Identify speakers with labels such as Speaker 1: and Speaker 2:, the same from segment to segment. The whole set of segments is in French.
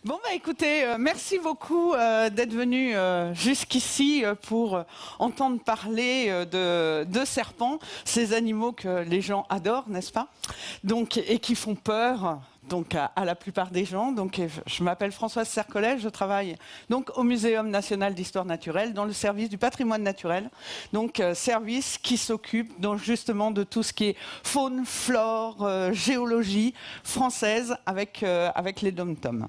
Speaker 1: Bon, bah écoutez, merci beaucoup d'être venu jusqu'ici pour entendre parler de serpents, ces animaux que les gens adorent, n'est-ce pas? Donc, et qui font peur. Donc à la plupart des gens. Donc, je m'appelle Françoise Sercollet, je travaille donc au Muséum national d'histoire naturelle dans le service du patrimoine naturel. Donc service qui s'occupe donc justement de tout ce qui est faune, flore, géologie française avec les dom-toms.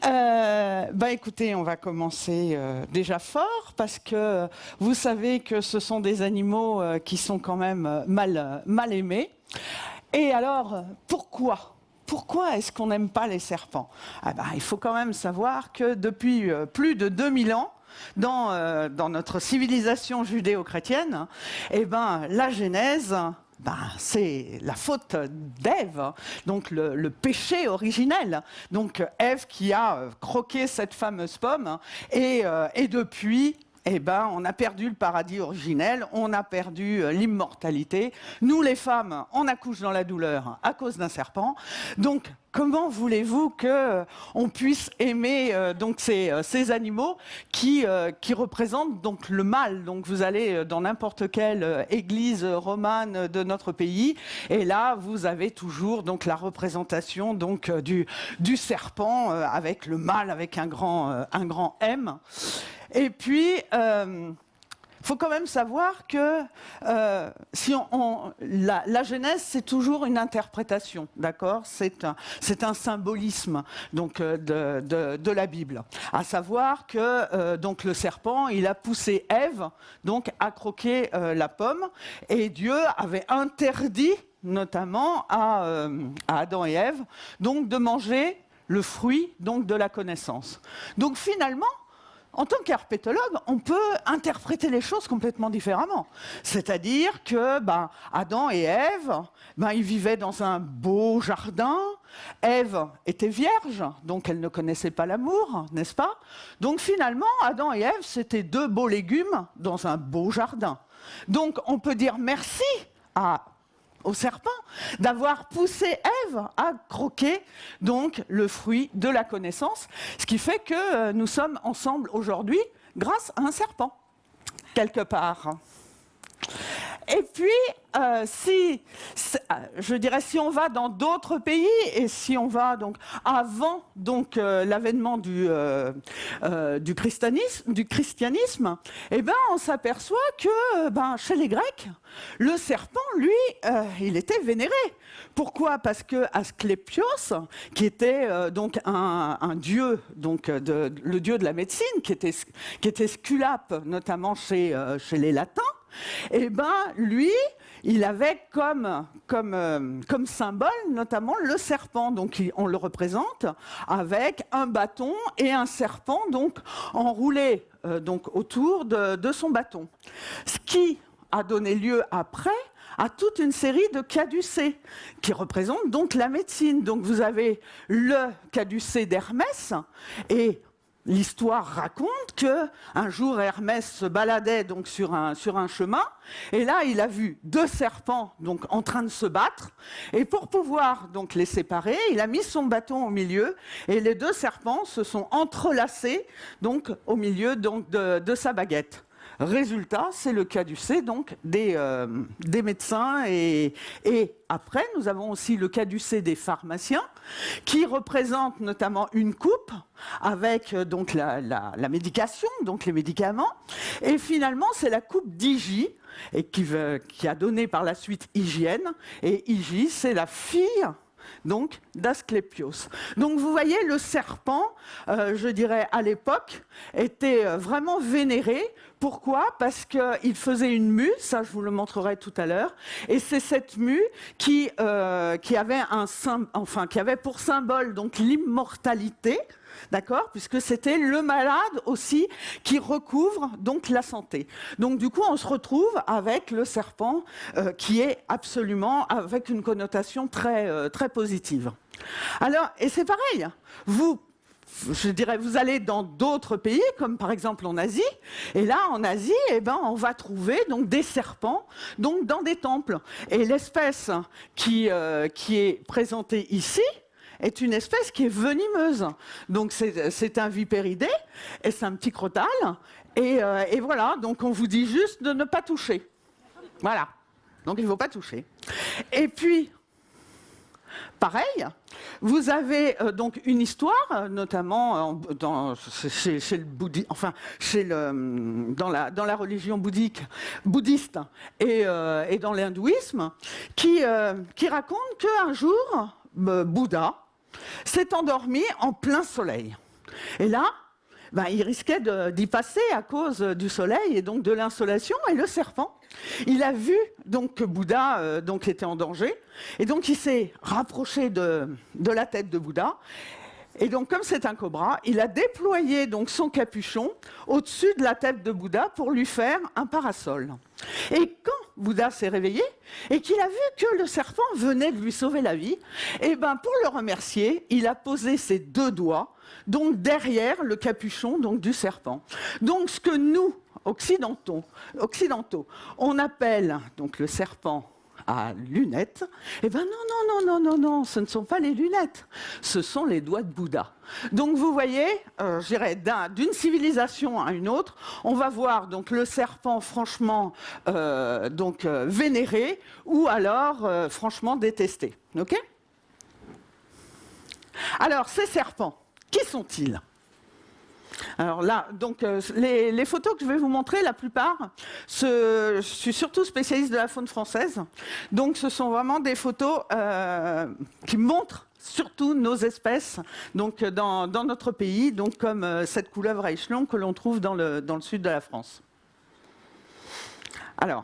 Speaker 1: Bah écoutez, on va commencer déjà fort parce que vous savez que ce sont des animaux qui sont quand même mal aimés. Et alors, pourquoi est-ce qu'on n'aime pas les serpents? Il faut quand même savoir que depuis plus de 2000 ans, dans notre civilisation judéo-chrétienne, la Genèse, c'est la faute d'Ève, donc le péché originel. Donc Ève qui a croqué cette fameuse pomme, et depuis, on a perdu le paradis originel, on a perdu l'immortalité. Nous, les femmes, on accouche dans la douleur à cause d'un serpent. Donc, comment voulez-vous qu'on puisse aimer donc ces animaux qui représentent donc le mal? Donc, vous allez dans n'importe quelle église romane de notre pays, et là, vous avez toujours donc la représentation donc du serpent avec le mal, avec un grand M. Et puis, faut quand même savoir que la Genèse, c'est toujours une interprétation, d'accord? C'est un symbolisme donc de la Bible. À savoir que donc le serpent, il a poussé Ève donc à croquer la pomme, et Dieu avait interdit notamment à Adam et Ève donc de manger le fruit donc de la connaissance. Donc finalement, en tant qu'herpétologue, on peut interpréter les choses complètement différemment. C'est-à-dire que Adam et Ève, ils vivaient dans un beau jardin. Ève était vierge, donc elle ne connaissait pas l'amour, n'est-ce pas? Donc finalement, Adam et Ève, c'était deux beaux légumes dans un beau jardin. Donc on peut dire merci au serpent d'avoir poussé Ève à croquer donc le fruit de la connaissance, ce qui fait que nous sommes ensemble aujourd'hui grâce à un serpent, quelque part. Et puis, si on va dans d'autres pays, et si on va donc avant l'avènement du christianisme, on s'aperçoit que chez les Grecs, le serpent, lui, il était vénéré. Pourquoi? Parce que Asclépios, qui était donc un dieu, donc le dieu de la médecine, qui était Sculape, notamment chez les Latins, lui, il avait comme symbole notamment le serpent. Donc on le représente avec un bâton et un serpent donc enroulé donc autour de son bâton. Ce qui a donné lieu après à toute une série de caducées qui représentent donc la médecine. Donc vous avez le caducée d'Hermès, et l'histoire raconte qu'un jour Hermès se baladait donc sur un chemin, et là il a vu deux serpents donc en train de se battre, et pour pouvoir donc les séparer, il a mis son bâton au milieu, et les deux serpents se sont entrelacés donc au milieu donc de sa baguette. Résultat, c'est le caducée donc des médecins, et après nous avons aussi le caducée des pharmaciens, qui représente notamment une coupe avec donc la médication, donc les médicaments, et finalement c'est la coupe d'Hygie, et qui a donné par la suite Hygiène, et Hygie c'est la fille donc d'Asclépios. Donc vous voyez, le serpent, je dirais à l'époque, était vraiment vénéré. Pourquoi? Parce qu'il faisait une mue, ça je vous le montrerai tout à l'heure, et c'est cette mue qui avait pour symbole donc l'immortalité, d'accord, puisque c'était le malade aussi qui recouvre donc la santé. Donc du coup, on se retrouve avec le serpent qui est absolument avec une connotation très très positive. Alors, et c'est pareil, vous allez dans d'autres pays, comme par exemple en Asie, et là, en Asie, on va trouver donc des serpents donc dans des temples. Et l'espèce qui est présentée ici, est une espèce qui est venimeuse. Donc c'est un vipéridé, et c'est un petit crotal, et voilà, donc on vous dit juste de ne pas toucher. Voilà, donc il ne faut pas toucher. Et puis, pareil, vous avez donc une histoire, notamment chez le bouddhisme, enfin dans la religion bouddhiste et dans l'hindouisme, qui raconte qu'un jour, Bouddha s'est endormi en plein soleil. Et là, il risquait d'y passer à cause du soleil et donc de l'insolation. Et le serpent, il a vu donc que Bouddha était en danger. Et donc il s'est rapproché de la tête de Bouddha. Et donc, comme c'est un cobra, il a déployé donc son capuchon au-dessus de la tête de Bouddha pour lui faire un parasol. Et quand Bouddha s'est réveillé et qu'il a vu que le serpent venait de lui sauver la vie, et pour le remercier, il a posé ses 2 doigts donc derrière le capuchon donc du serpent. Donc, ce que nous, occidentaux, on appelle donc le serpent à lunettes, non, ce ne sont pas les lunettes, ce sont les doigts de Bouddha. Donc vous voyez, je dirais, d'une civilisation à une autre, on va voir donc le serpent franchement vénéré ou alors franchement détesté. Ok ? Alors ces serpents, qui sont-ils ? Alors là, donc les photos que je vais vous montrer, la plupart, je suis surtout spécialiste de la faune française, donc ce sont vraiment des photos qui montrent surtout nos espèces donc, dans notre pays, donc comme cette couleuvre à échelon que l'on trouve dans le sud de la France. Alors,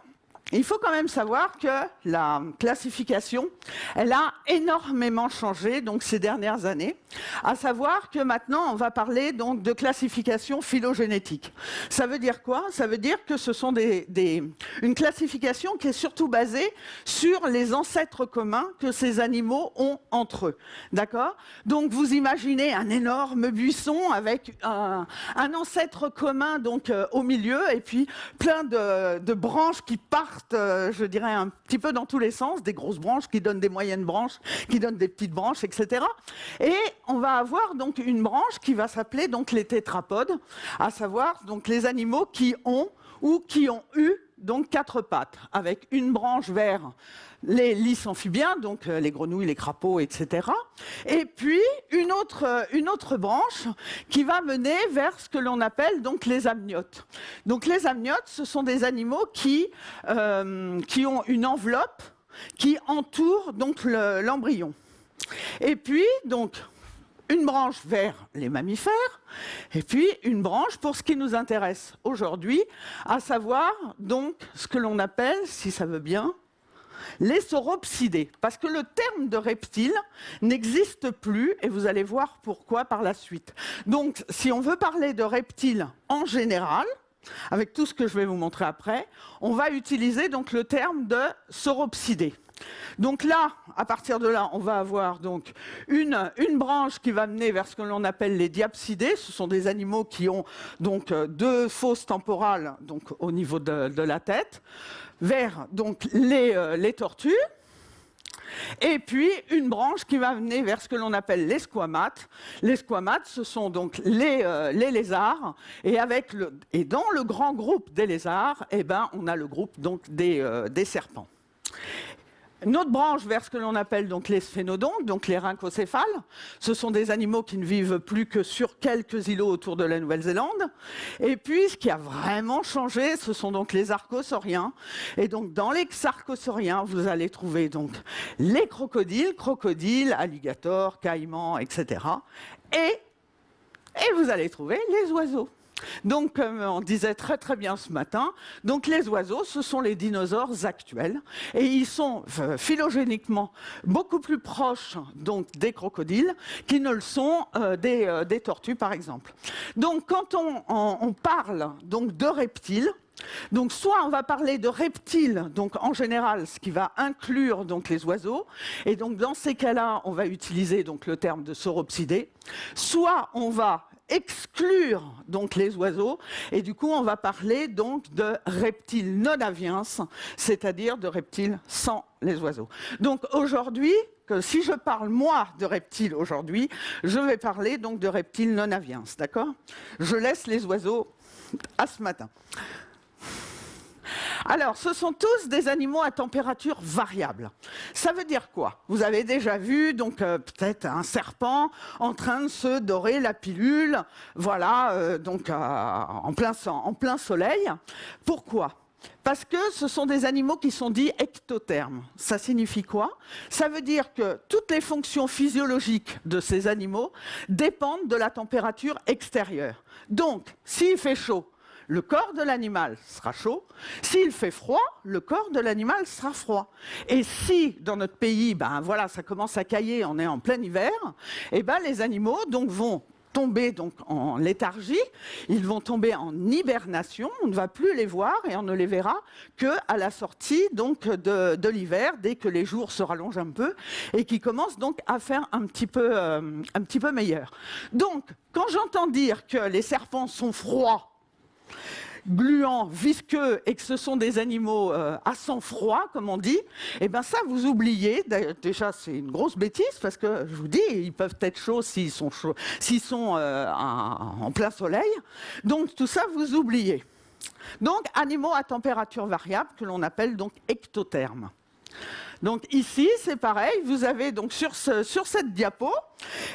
Speaker 1: il faut quand même savoir que la classification, elle a énormément changé donc, ces dernières années, à savoir que maintenant, on va parler donc, de classification phylogénétique. Ça veut dire quoi? Ça veut dire que ce sont une classification qui est surtout basée sur les ancêtres communs que ces animaux ont entre eux. D'accord? Donc, vous imaginez un énorme buisson avec un ancêtre commun donc, au milieu et puis plein de branches qui partent je dirais, un petit peu dans tous les sens, des grosses branches qui donnent des moyennes branches, qui donnent des petites branches, etc. Et on va avoir donc une branche qui va s'appeler donc les tétrapodes, à savoir donc les animaux qui ont ou qui ont eu donc 4 pattes, avec une branche vers les lys amphibiens, donc les grenouilles, les crapauds, etc. Et puis une autre branche qui va mener vers ce que l'on appelle donc les amniotes. Donc les amniotes, ce sont des animaux qui ont une enveloppe qui entoure donc l'embryon. Et puis donc une branche vers les mammifères, et puis une branche pour ce qui nous intéresse aujourd'hui, à savoir donc ce que l'on appelle, si ça veut bien, les sauropsidés. Parce que le terme de reptile n'existe plus, et vous allez voir pourquoi par la suite. Donc, si on veut parler de reptiles en général, avec tout ce que je vais vous montrer après, on va utiliser donc le terme de sauropsidés. Donc là, à partir de là, on va avoir donc une branche qui va mener vers ce que l'on appelle les diapsidés. Ce sont des animaux qui ont donc 2 fosses temporales donc, au niveau de la tête, vers donc, les tortues. Et puis une branche qui va mener vers ce que l'on appelle les squamates. Les squamates, ce sont donc les lézards. Et dans le grand groupe des lézards, on a le groupe donc, des serpents. Une autre branche vers ce que l'on appelle donc les sphénodontes, donc les rhincocéphales. Ce sont des animaux qui ne vivent plus que sur quelques îlots autour de la Nouvelle-Zélande. Et puis, ce qui a vraiment changé, ce sont donc les archosauriens. Et donc, dans les archosauriens, vous allez trouver donc les crocodiles, alligators, caïmans, etc. Et vous allez trouver les oiseaux. Donc, comme on disait très très bien ce matin, donc les oiseaux, ce sont les dinosaures actuels et ils sont phylogéniquement beaucoup plus proches donc, des crocodiles qu'ils ne le sont des tortues par exemple. Donc, quand on parle donc, de reptiles, donc soit on va parler de reptiles, donc en général, ce qui va inclure donc les oiseaux, et donc dans ces cas-là, on va utiliser donc le terme de sauropsidés. Soit on va exclure donc les oiseaux, et du coup on va parler donc de reptiles non aviens, c'est-à-dire de reptiles sans les oiseaux. Donc aujourd'hui, si je parle moi de reptiles aujourd'hui, je vais parler donc de reptiles non aviens, d'accord? Je laisse les oiseaux à ce matin. Alors, ce sont tous des animaux à température variable. Ça veut dire quoi? Vous avez déjà vu donc peut-être un serpent en train de se dorer la pilule, voilà, donc en plein soleil. Pourquoi? Parce que ce sont des animaux qui sont dits ectothermes. Ça signifie quoi? Ça veut dire que toutes les fonctions physiologiques de ces animaux dépendent de la température extérieure. Donc, s'il fait chaud, le corps de l'animal sera chaud. S'il fait froid, le corps de l'animal sera froid. Et si, dans notre pays, ben voilà, ça commence à cailler, on est en plein hiver, et ben les animaux donc, vont tomber donc, en léthargie, ils vont tomber en hibernation, on ne va plus les voir et on ne les verra qu'à la sortie donc, de l'hiver, dès que les jours se rallongent un peu et qui commencent donc à faire un petit peu meilleur. Donc, quand j'entends dire que les serpents sont froids, gluants, visqueux et que ce sont des animaux à sang froid, comme on dit, et bien ça, vous oubliez. Déjà, c'est une grosse bêtise parce que, je vous dis, ils peuvent être chauds s'ils sont, en plein soleil. Donc, tout ça, vous oubliez. Donc, animaux à température variable que l'on appelle donc ectothermes. Donc ici, c'est pareil, vous avez donc sur cette diapo,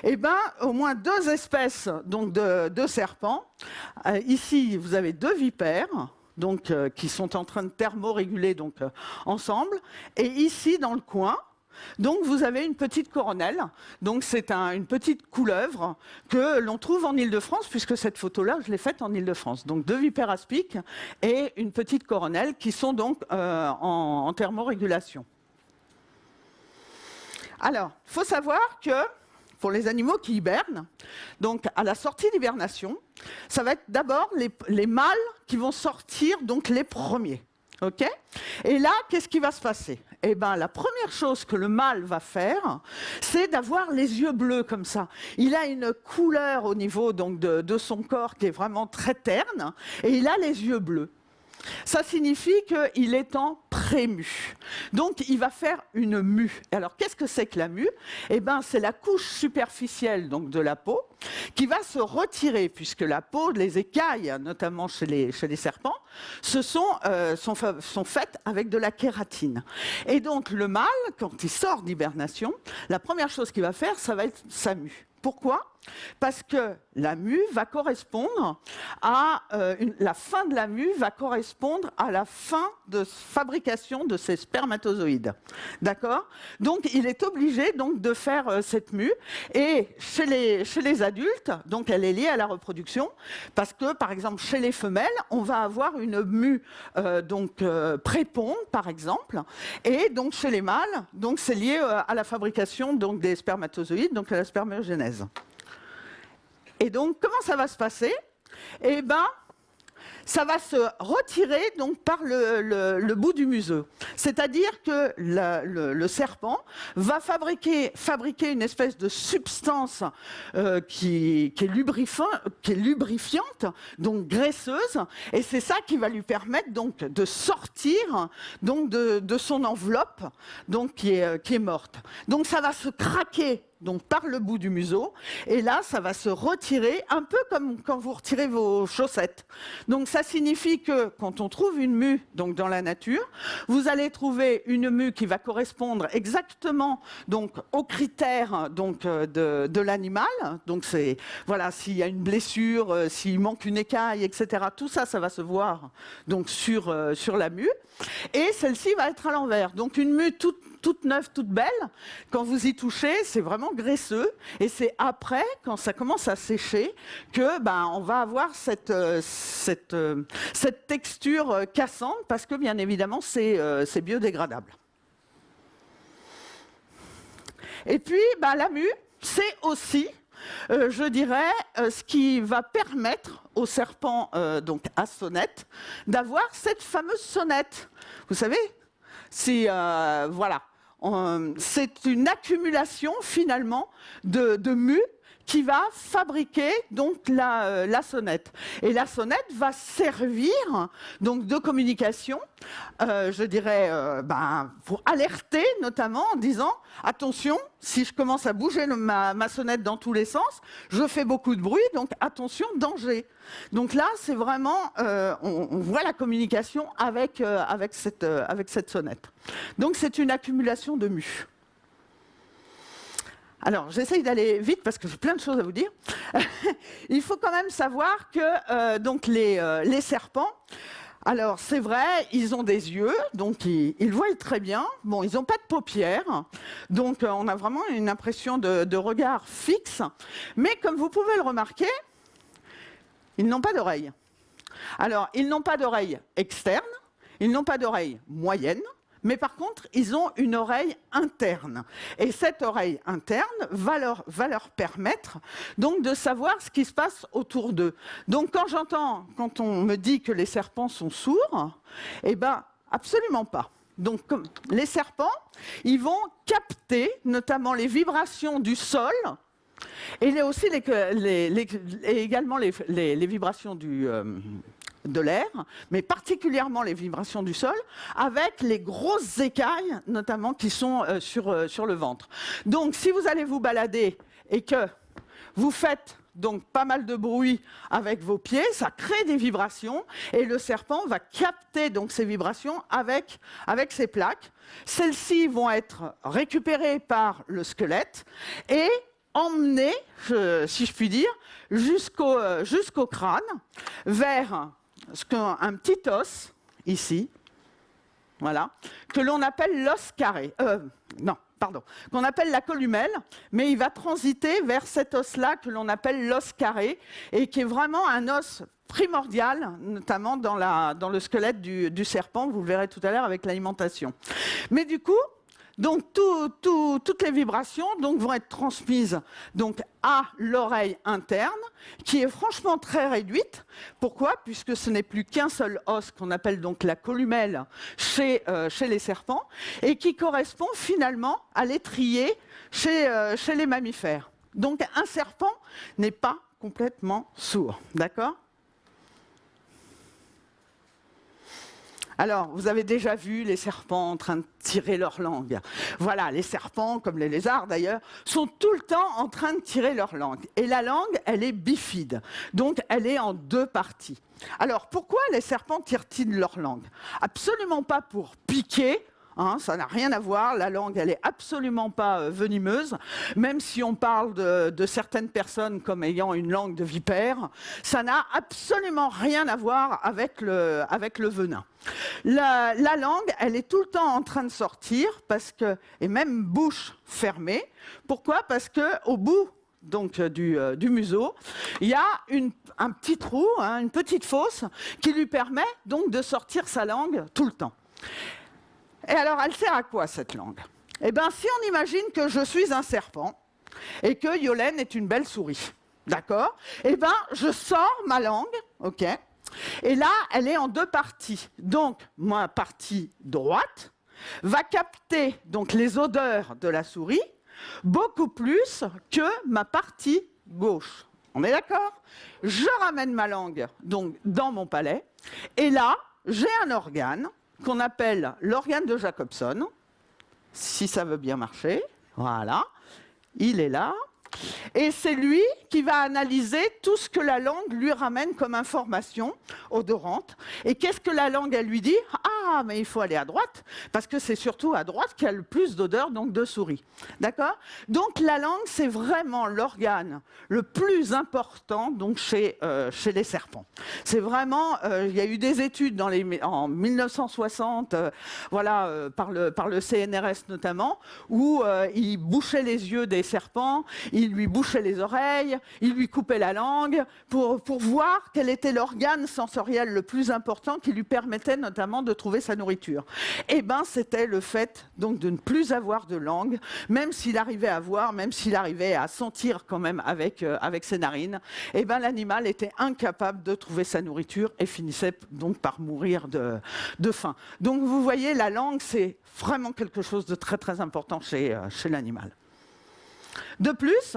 Speaker 1: eh ben, au moins 2 espèces donc, de serpents. Ici, vous avez 2 vipères donc, qui sont en train de thermoréguler donc, ensemble. Et ici, dans le coin, donc, vous avez une petite coronelle. Donc, c'est une petite couleuvre que l'on trouve en Île-de-France, puisque cette photo-là, je l'ai faite en Île-de-France. Donc, 2 vipères aspics et une petite coronelle qui sont donc en thermorégulation. Alors, il faut savoir que pour les animaux qui hibernent, donc à la sortie d'hibernation, ça va être d'abord les mâles qui vont sortir, donc les premiers. Okay? Et là, qu'est-ce qui va se passer? Eh ben, la première chose que le mâle va faire, c'est d'avoir les yeux bleus comme ça. Il a une couleur au niveau donc, de son corps qui est vraiment très terne, et il a les yeux bleus. Ça signifie qu'il est en prémue. Donc, il va faire une mue. Alors, qu'est-ce que c'est que la mue? Eh bien, c'est la couche superficielle donc, de la peau qui va se retirer, puisque la peau, les écailles, notamment chez les serpents, sont faites avec de la kératine. Et donc, le mâle, quand il sort d'hibernation, la première chose qu'il va faire, ça va être sa mue. Pourquoi? Parce que la mue va correspondre à la fin de la mue va correspondre à la fin de fabrication de ces spermatozoïdes. D'accord? Donc il est obligé donc de faire cette mue. Et chez les adultes, donc elle est liée à la reproduction, parce que par exemple chez les femelles, on va avoir une mue préponde par exemple, et donc chez les mâles, donc c'est lié à la fabrication donc des spermatozoïdes, donc à la spermogénèse. Et donc, comment ça va se passer? Eh bien, ça va se retirer donc, par le bout du museau. C'est-à-dire que le serpent va fabriquer une espèce de substance qui est lubrifiante, donc graisseuse, et c'est ça qui va lui permettre donc, de sortir donc, de son enveloppe donc, qui est morte. Donc ça va se craquer donc par le bout du museau, et là, ça va se retirer, un peu comme quand vous retirez vos chaussettes. Donc, ça signifie que quand on trouve une mue donc, dans la nature, vous allez trouver une mue qui va correspondre exactement donc, aux critères donc, de l'animal. Donc, c'est, voilà, s'il y a une blessure, s'il manque une écaille, etc., tout ça, ça va se voir donc, sur la mue. Et celle-ci va être à l'envers. Donc, une mue toute neuve, toute belle, quand vous y touchez, c'est vraiment graisseux. Et c'est après, quand ça commence à sécher, que on va avoir cette texture cassante, parce que bien évidemment, c'est biodégradable. Et puis, la mue, c'est aussi, je dirais, ce qui va permettre au serpent donc à sonnette d'avoir cette fameuse sonnette. Vous savez, voilà. C'est une accumulation finalement de mue qui va fabriquer donc la sonnette. Et la sonnette va servir donc de communication, je dirais, pour alerter notamment en disant attention, si je commence à bouger ma sonnette dans tous les sens, je fais beaucoup de bruit, donc attention, danger. Donc là, c'est vraiment, on voit la communication avec cette sonnette. Donc c'est une accumulation de mu. Alors, j'essaye d'aller vite parce que j'ai plein de choses à vous dire. Il faut quand même savoir que donc les serpents, alors c'est vrai, ils ont des yeux, donc ils voient très bien. Bon, ils n'ont pas de paupières, donc on a vraiment une impression de regard fixe. Mais comme vous pouvez le remarquer, ils n'ont pas d'oreilles. Alors, ils n'ont pas d'oreille externe, ils n'ont pas d'oreille moyenne, mais par contre, ils ont une oreille interne. Et cette oreille interne va leur permettre donc de savoir ce qui se passe autour d'eux. Donc quand on me dit que les serpents sont sourds, eh bien, absolument pas. Donc, les serpents, ils vont capter notamment les vibrations du sol, et aussi également les vibrations de l'air, mais particulièrement les vibrations du sol, avec les grosses écailles, notamment, qui sont sur le ventre. Donc, si vous allez vous balader et que vous faites donc pas mal de bruit avec vos pieds, ça crée des vibrations, et le serpent va capter donc ces vibrations avec ses plaques. Celles-ci vont être récupérées par le squelette et emmenées, si je puis dire, jusqu'au crâne, vers un petit os, ici, voilà, que l'on appelle l'os carré. Qu'on appelle la columelle, mais il va transiter vers cet os-là que l'on appelle l'os carré, et qui est vraiment un os primordial, notamment dans le squelette du serpent, vous le verrez tout à l'heure avec l'alimentation. Mais du coup, donc toutes les vibrations donc, vont être transmises donc, à l'oreille interne, qui est franchement très réduite. Pourquoi? Puisque ce n'est plus qu'un seul os qu'on appelle donc la columelle chez les serpents, et qui correspond finalement à l'étrier chez les mammifères. Donc un serpent n'est pas complètement sourd, d'accord? Alors, vous avez déjà vu les serpents en train de tirer leur langue. Voilà, les serpents, comme les lézards d'ailleurs, sont tout le temps en train de tirer leur langue. Et la langue, elle est bifide, donc elle est en deux parties. Alors, pourquoi les serpents tirent-ils leur langue? Absolument pas pour piquer. Hein, ça n'a rien à voir, la langue, elle n'est absolument pas venimeuse, même si on parle de certaines personnes comme ayant une langue de vipère, ça n'a absolument rien à voir avec le venin. La langue, elle est tout le temps en train de sortir, et même bouche fermée. Pourquoi? Parce qu'au bout donc, du museau, il y a un petit trou, hein, une petite fosse, qui lui permet donc de sortir sa langue tout le temps. Et alors, elle sert à quoi, cette langue? Eh bien, si on imagine que je suis un serpent et que Yolène est une belle souris, d'accord? Eh bien, je sors ma langue, ok? Et là, elle est en deux parties. Donc, ma partie droite va capter donc, les odeurs de la souris beaucoup plus que ma partie gauche. On est d'accord? Je ramène ma langue donc, dans mon palais, et là, j'ai un organe qu'on appelle l'organe de Jacobson, si ça veut bien marcher, voilà, il est là, et c'est lui qui va analyser tout ce que la langue lui ramène comme information odorante. Et qu'est-ce que la langue, elle lui dit? Ah, mais il faut aller à droite, parce que c'est surtout à droite qu'il y a le plus d'odeurs donc de souris. D'accord? Donc la langue, c'est vraiment l'organe le plus important donc, chez les serpents. C'est vraiment, il y a eu des études en 1960, par le CNRS notamment, où ils bouchaient les yeux des serpents, il lui bouchait les oreilles, il lui coupait la langue pour voir quel était l'organe sensoriel le plus important qui lui permettait notamment de trouver sa nourriture. Eh bien, c'était le fait donc, de ne plus avoir de langue, même s'il arrivait à voir, même s'il arrivait à sentir quand même avec ses narines, eh bien, l'animal était incapable de trouver sa nourriture et finissait donc par mourir de faim. Donc vous voyez, la langue, c'est vraiment quelque chose de très très important chez l'animal. De plus,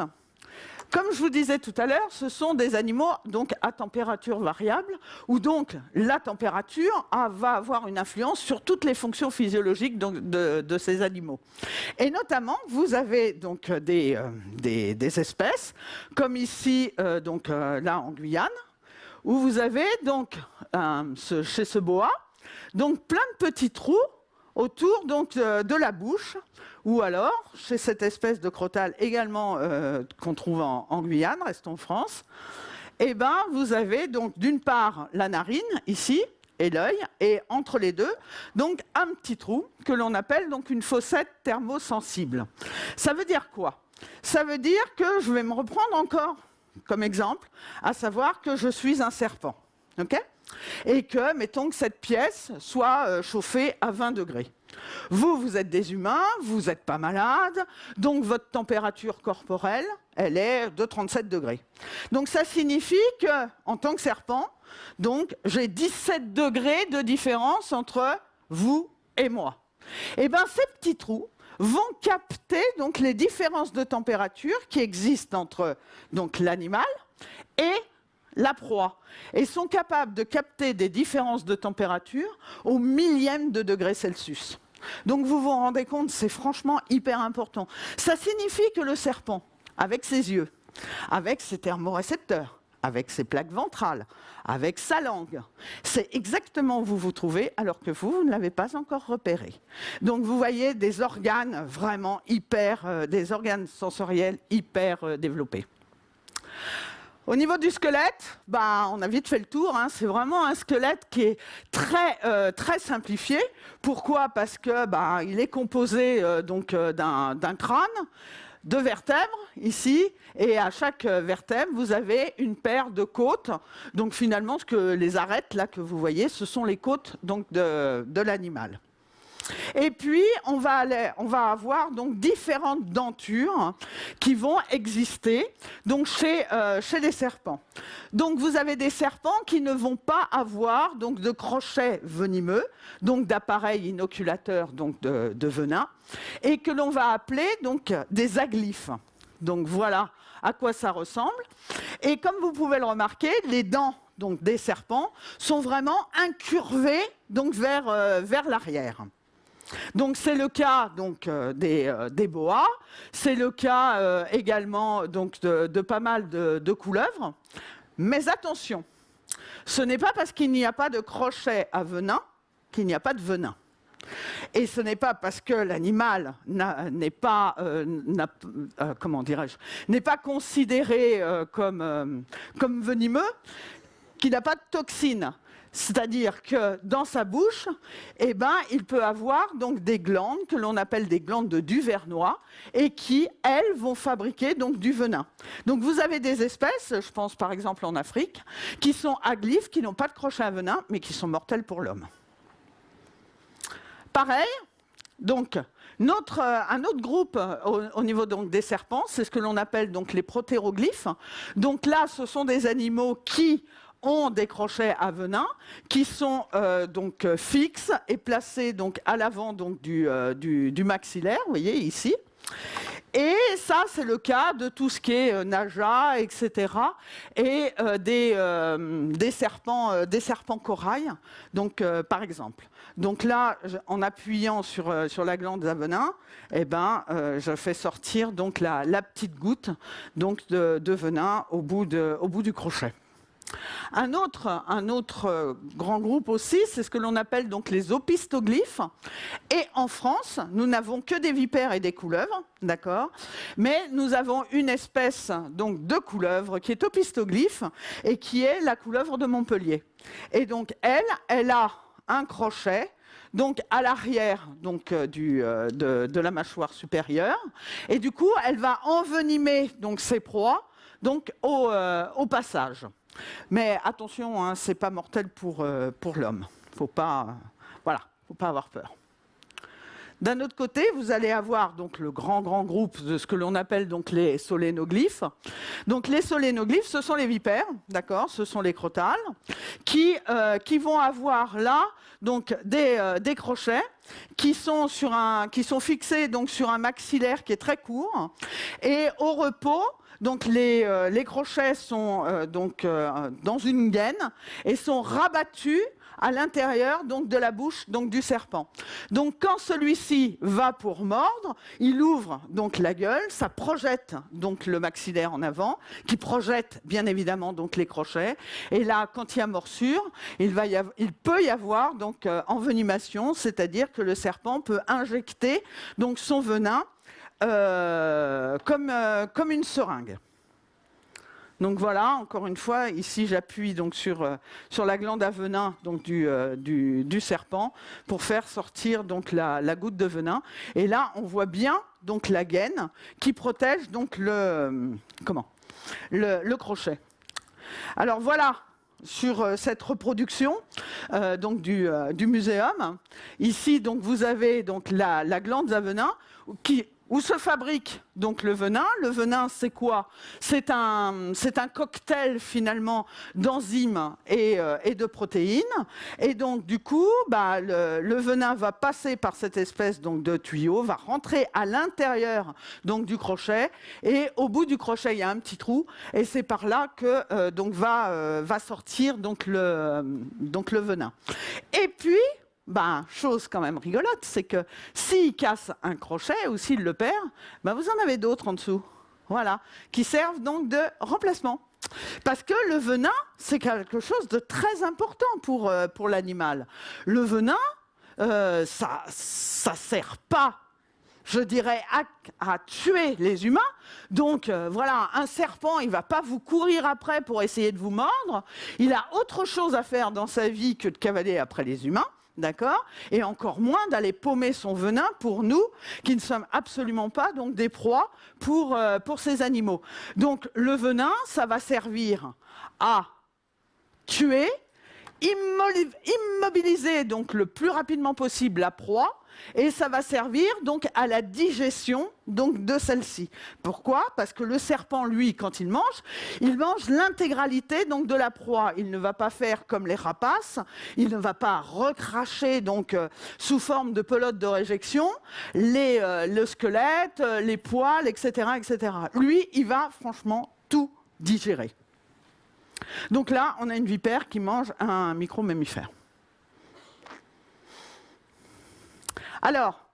Speaker 1: Comme je vous disais tout à l'heure, ce sont des animaux donc, à température variable, où donc la température va avoir une influence sur toutes les fonctions physiologiques donc, de ces animaux. Et notamment, vous avez donc des espèces, comme ici, là en Guyane, où vous avez donc, chez ce boa, donc plein de petits trous autour donc, de la bouche, ou alors, chez cette espèce de crotale également qu'on trouve en Guyane, restons en France, eh ben, vous avez donc d'une part la narine, ici, et l'œil, et entre les deux, donc un petit trou que l'on appelle donc une fossette thermosensible. Ça veut dire quoi? Ça veut dire que, je vais me reprendre encore comme exemple, à savoir que je suis un serpent. Okay, et que, mettons que cette pièce soit chauffée à 20 degrés. Vous êtes des humains, vous n'êtes pas malade, donc votre température corporelle, elle est de 37 degrés. Donc ça signifie que, en tant que serpent, donc j'ai 17 degrés de différence entre vous et moi. Et bien ces petits trous vont capter donc les différences de température qui existent entre donc l'animal et la proie, et sont capables de capter des différences de température au millième de degré Celsius. Donc vous vous rendez compte, c'est franchement hyper important. Ça signifie que le serpent, avec ses yeux, avec ses thermorécepteurs, avec ses plaques ventrales, avec sa langue, c'est exactement où vous vous trouvez, alors que vous ne l'avez pas encore repéré. Donc vous voyez des organes vraiment des organes sensoriels hyper développés. Au niveau du squelette, on a vite fait le tour. Hein. C'est vraiment un squelette qui est très simplifié. Pourquoi? Parce que il est composé d'un crâne, de vertèbres ici, et à chaque vertèbre, vous avez une paire de côtes. Donc finalement, les arêtes là que vous voyez, ce sont les côtes donc, de l'animal. Et puis, on va avoir donc différentes dentures qui vont exister donc chez les serpents. Donc, vous avez des serpents qui ne vont pas avoir donc, de crochets venimeux, donc d'appareils inoculateurs donc de venin, et que l'on va appeler donc des aglyphes. Donc, voilà à quoi ça ressemble. Et comme vous pouvez le remarquer, les dents donc, des serpents sont vraiment incurvées donc, vers l'arrière. Donc c'est le cas donc, des boas, c'est le cas également donc, de pas mal de couleuvres. Mais attention, ce n'est pas parce qu'il n'y a pas de crochet à venin qu'il n'y a pas de venin. Et ce n'est pas parce que l'animal n'est pas, n'est pas considéré comme venimeux qu'il n'a pas de toxines. C'est-à-dire que dans sa bouche, il peut avoir donc des glandes que l'on appelle des glandes de Duvernois et qui, elles, vont fabriquer donc du venin. Donc vous avez des espèces, je pense par exemple en Afrique, qui sont aglyphes, qui n'ont pas de crochet à venin, mais qui sont mortelles pour l'homme. Pareil, donc, un autre groupe au niveau donc, des serpents, c'est ce que l'on appelle donc, les protéroglyphes. Donc là, ce sont des animaux qui ont des crochets à venin qui sont donc fixes et placés donc à l'avant donc du maxillaire, vous voyez ici. Et ça, c'est le cas de tout ce qui est naja, etc. et des serpents corail, donc par exemple. Donc là, en appuyant sur la glande à venin, je fais sortir donc la petite goutte donc de venin au bout du crochet. Un autre grand groupe aussi, c'est ce que l'on appelle donc les opistoglyphes. Et en France, nous n'avons que des vipères et des couleuvres, d'accord. Mais nous avons une espèce donc de couleuvre qui est opistoglyphe et qui est la couleuvre de Montpellier. Et donc elle a un crochet donc à l'arrière donc de la mâchoire supérieure. Et du coup, elle va envenimer donc ses proies donc au passage. Mais attention, hein, ce n'est pas mortel pour l'homme. Faut pas avoir peur. D'un autre côté, vous allez avoir donc le grand groupe de ce que l'on appelle donc les solénoglyphes. Donc les solénoglyphes, ce sont les vipères, d'accord, ce sont les crotales, qui vont avoir là donc des crochets qui sont fixés donc sur un maxillaire qui est très court, et au repos. Donc les crochets sont dans une gaine et sont rabattus à l'intérieur donc de la bouche donc du serpent. Donc quand celui-ci va pour mordre, il ouvre donc la gueule, ça projette donc le maxillaire en avant, qui projette bien évidemment donc les crochets. Et là, quand il y a morsure, il peut y avoir donc envenimation, c'est-à-dire que le serpent peut injecter donc son venin comme une seringue. Donc voilà, encore une fois, ici j'appuie donc sur la glande à venin donc du serpent pour faire sortir donc la goutte de venin. Et là, on voit bien donc la gaine qui protège donc le crochet. Alors voilà, sur cette reproduction donc du muséum. Ici, donc, vous avez donc la glande à venin où se fabrique donc le venin. Le venin, c'est quoi? C'est un cocktail finalement d'enzymes et de protéines. Et donc du coup, le venin va passer par cette espèce donc de tuyau, va rentrer à l'intérieur donc du crochet. Et au bout du crochet, il y a un petit trou. Et c'est par là que donc va sortir donc le venin. Et puis chose quand même rigolote, c'est que s'il casse un crochet ou s'il le perd, vous en avez d'autres en dessous, voilà, qui servent donc de remplacement. Parce que le venin, c'est quelque chose de très important pour l'animal. Le venin, ça sert pas, je dirais, à tuer les humains. Donc voilà, un serpent, il ne va pas vous courir après pour essayer de vous mordre. Il a autre chose à faire dans sa vie que de cavaler après les humains. D'accord? Et encore moins d'aller paumer son venin pour nous, qui ne sommes absolument pas donc, des proies pour ces animaux. Donc le venin, ça va servir à tuer, immobiliser donc, le plus rapidement possible la proie, et ça va servir donc à la digestion donc de celle-ci. Pourquoi? Parce que le serpent, lui, quand il mange l'intégralité donc de la proie. Il ne va pas faire comme les rapaces, il ne va pas recracher donc sous forme de pelote de réjection le squelette, les poils, etc., etc. Lui, il va franchement tout digérer. Donc là, on a une vipère qui mange un micro-mammifère. Alors,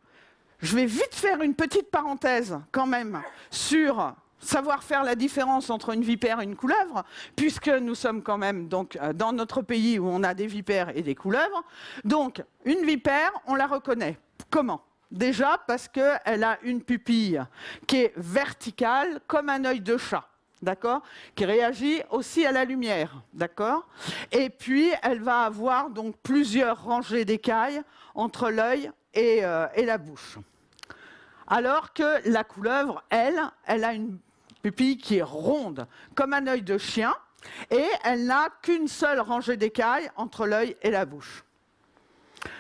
Speaker 1: je vais vite faire une petite parenthèse quand même sur savoir faire la différence entre une vipère et une couleuvre, puisque nous sommes quand même donc, dans notre pays où on a des vipères et des couleuvres. Donc, une vipère, on la reconnaît. Comment? Déjà parce qu'elle a une pupille qui est verticale comme un œil de chat. D'accord, qui réagit aussi à la lumière, d'accord. Et puis, elle va avoir donc plusieurs rangées d'écailles entre l'œil et la bouche. Alors que la couleuvre, elle a une pupille qui est ronde, comme un œil de chien, et elle n'a qu'une seule rangée d'écailles entre l'œil et la bouche.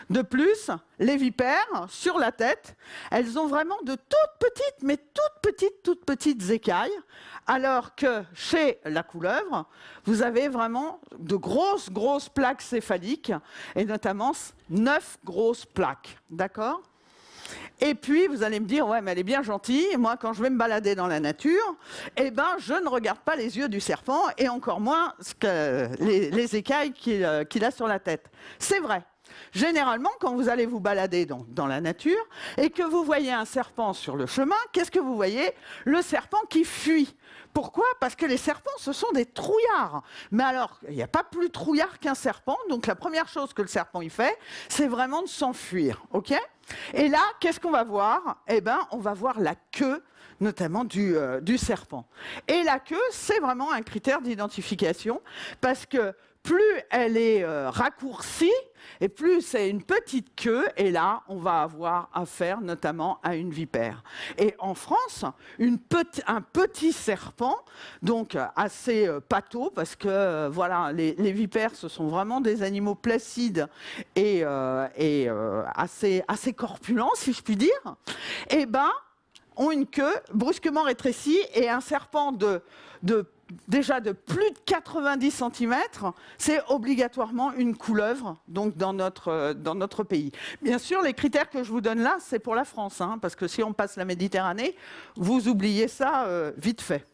Speaker 1: De plus, les vipères, sur la tête, elles ont vraiment de toutes petites écailles, alors que chez la couleuvre, vous avez vraiment de grosses plaques céphaliques, et notamment 9 grosses plaques, d'accord? Et puis, vous allez me dire, ouais, mais elle est bien gentille, moi, quand je vais me balader dans la nature, je ne regarde pas les yeux du serpent, et encore moins les écailles qu'il a sur la tête. C'est vrai. Généralement, quand vous allez vous balader dans la nature et que vous voyez un serpent sur le chemin, qu'est-ce que vous voyez? Le serpent qui fuit. Pourquoi? Parce que les serpents, ce sont des trouillards. Mais alors, il n'y a pas plus trouillard qu'un serpent. Donc, la première chose que le serpent il fait, c'est vraiment de s'enfuir. OK? Et là, qu'est-ce qu'on va voir? On va voir la queue, notamment du serpent. Et la queue, c'est vraiment un critère d'identification parce que plus elle est raccourcie, et plus c'est une petite queue, et là, on va avoir affaire notamment à une vipère. Et en France, un petit serpent, donc assez pâteau, parce que voilà, les vipères, ce sont vraiment des animaux placides et assez corpulents, si je puis dire, et ben, ont une queue brusquement rétrécie, et un serpent déjà de plus de 90 cm, c'est obligatoirement une couleuvre donc dans notre pays. Bien sûr, les critères que je vous donne là, c'est pour la France, hein, parce que si on passe la Méditerranée, vous oubliez ça vite fait.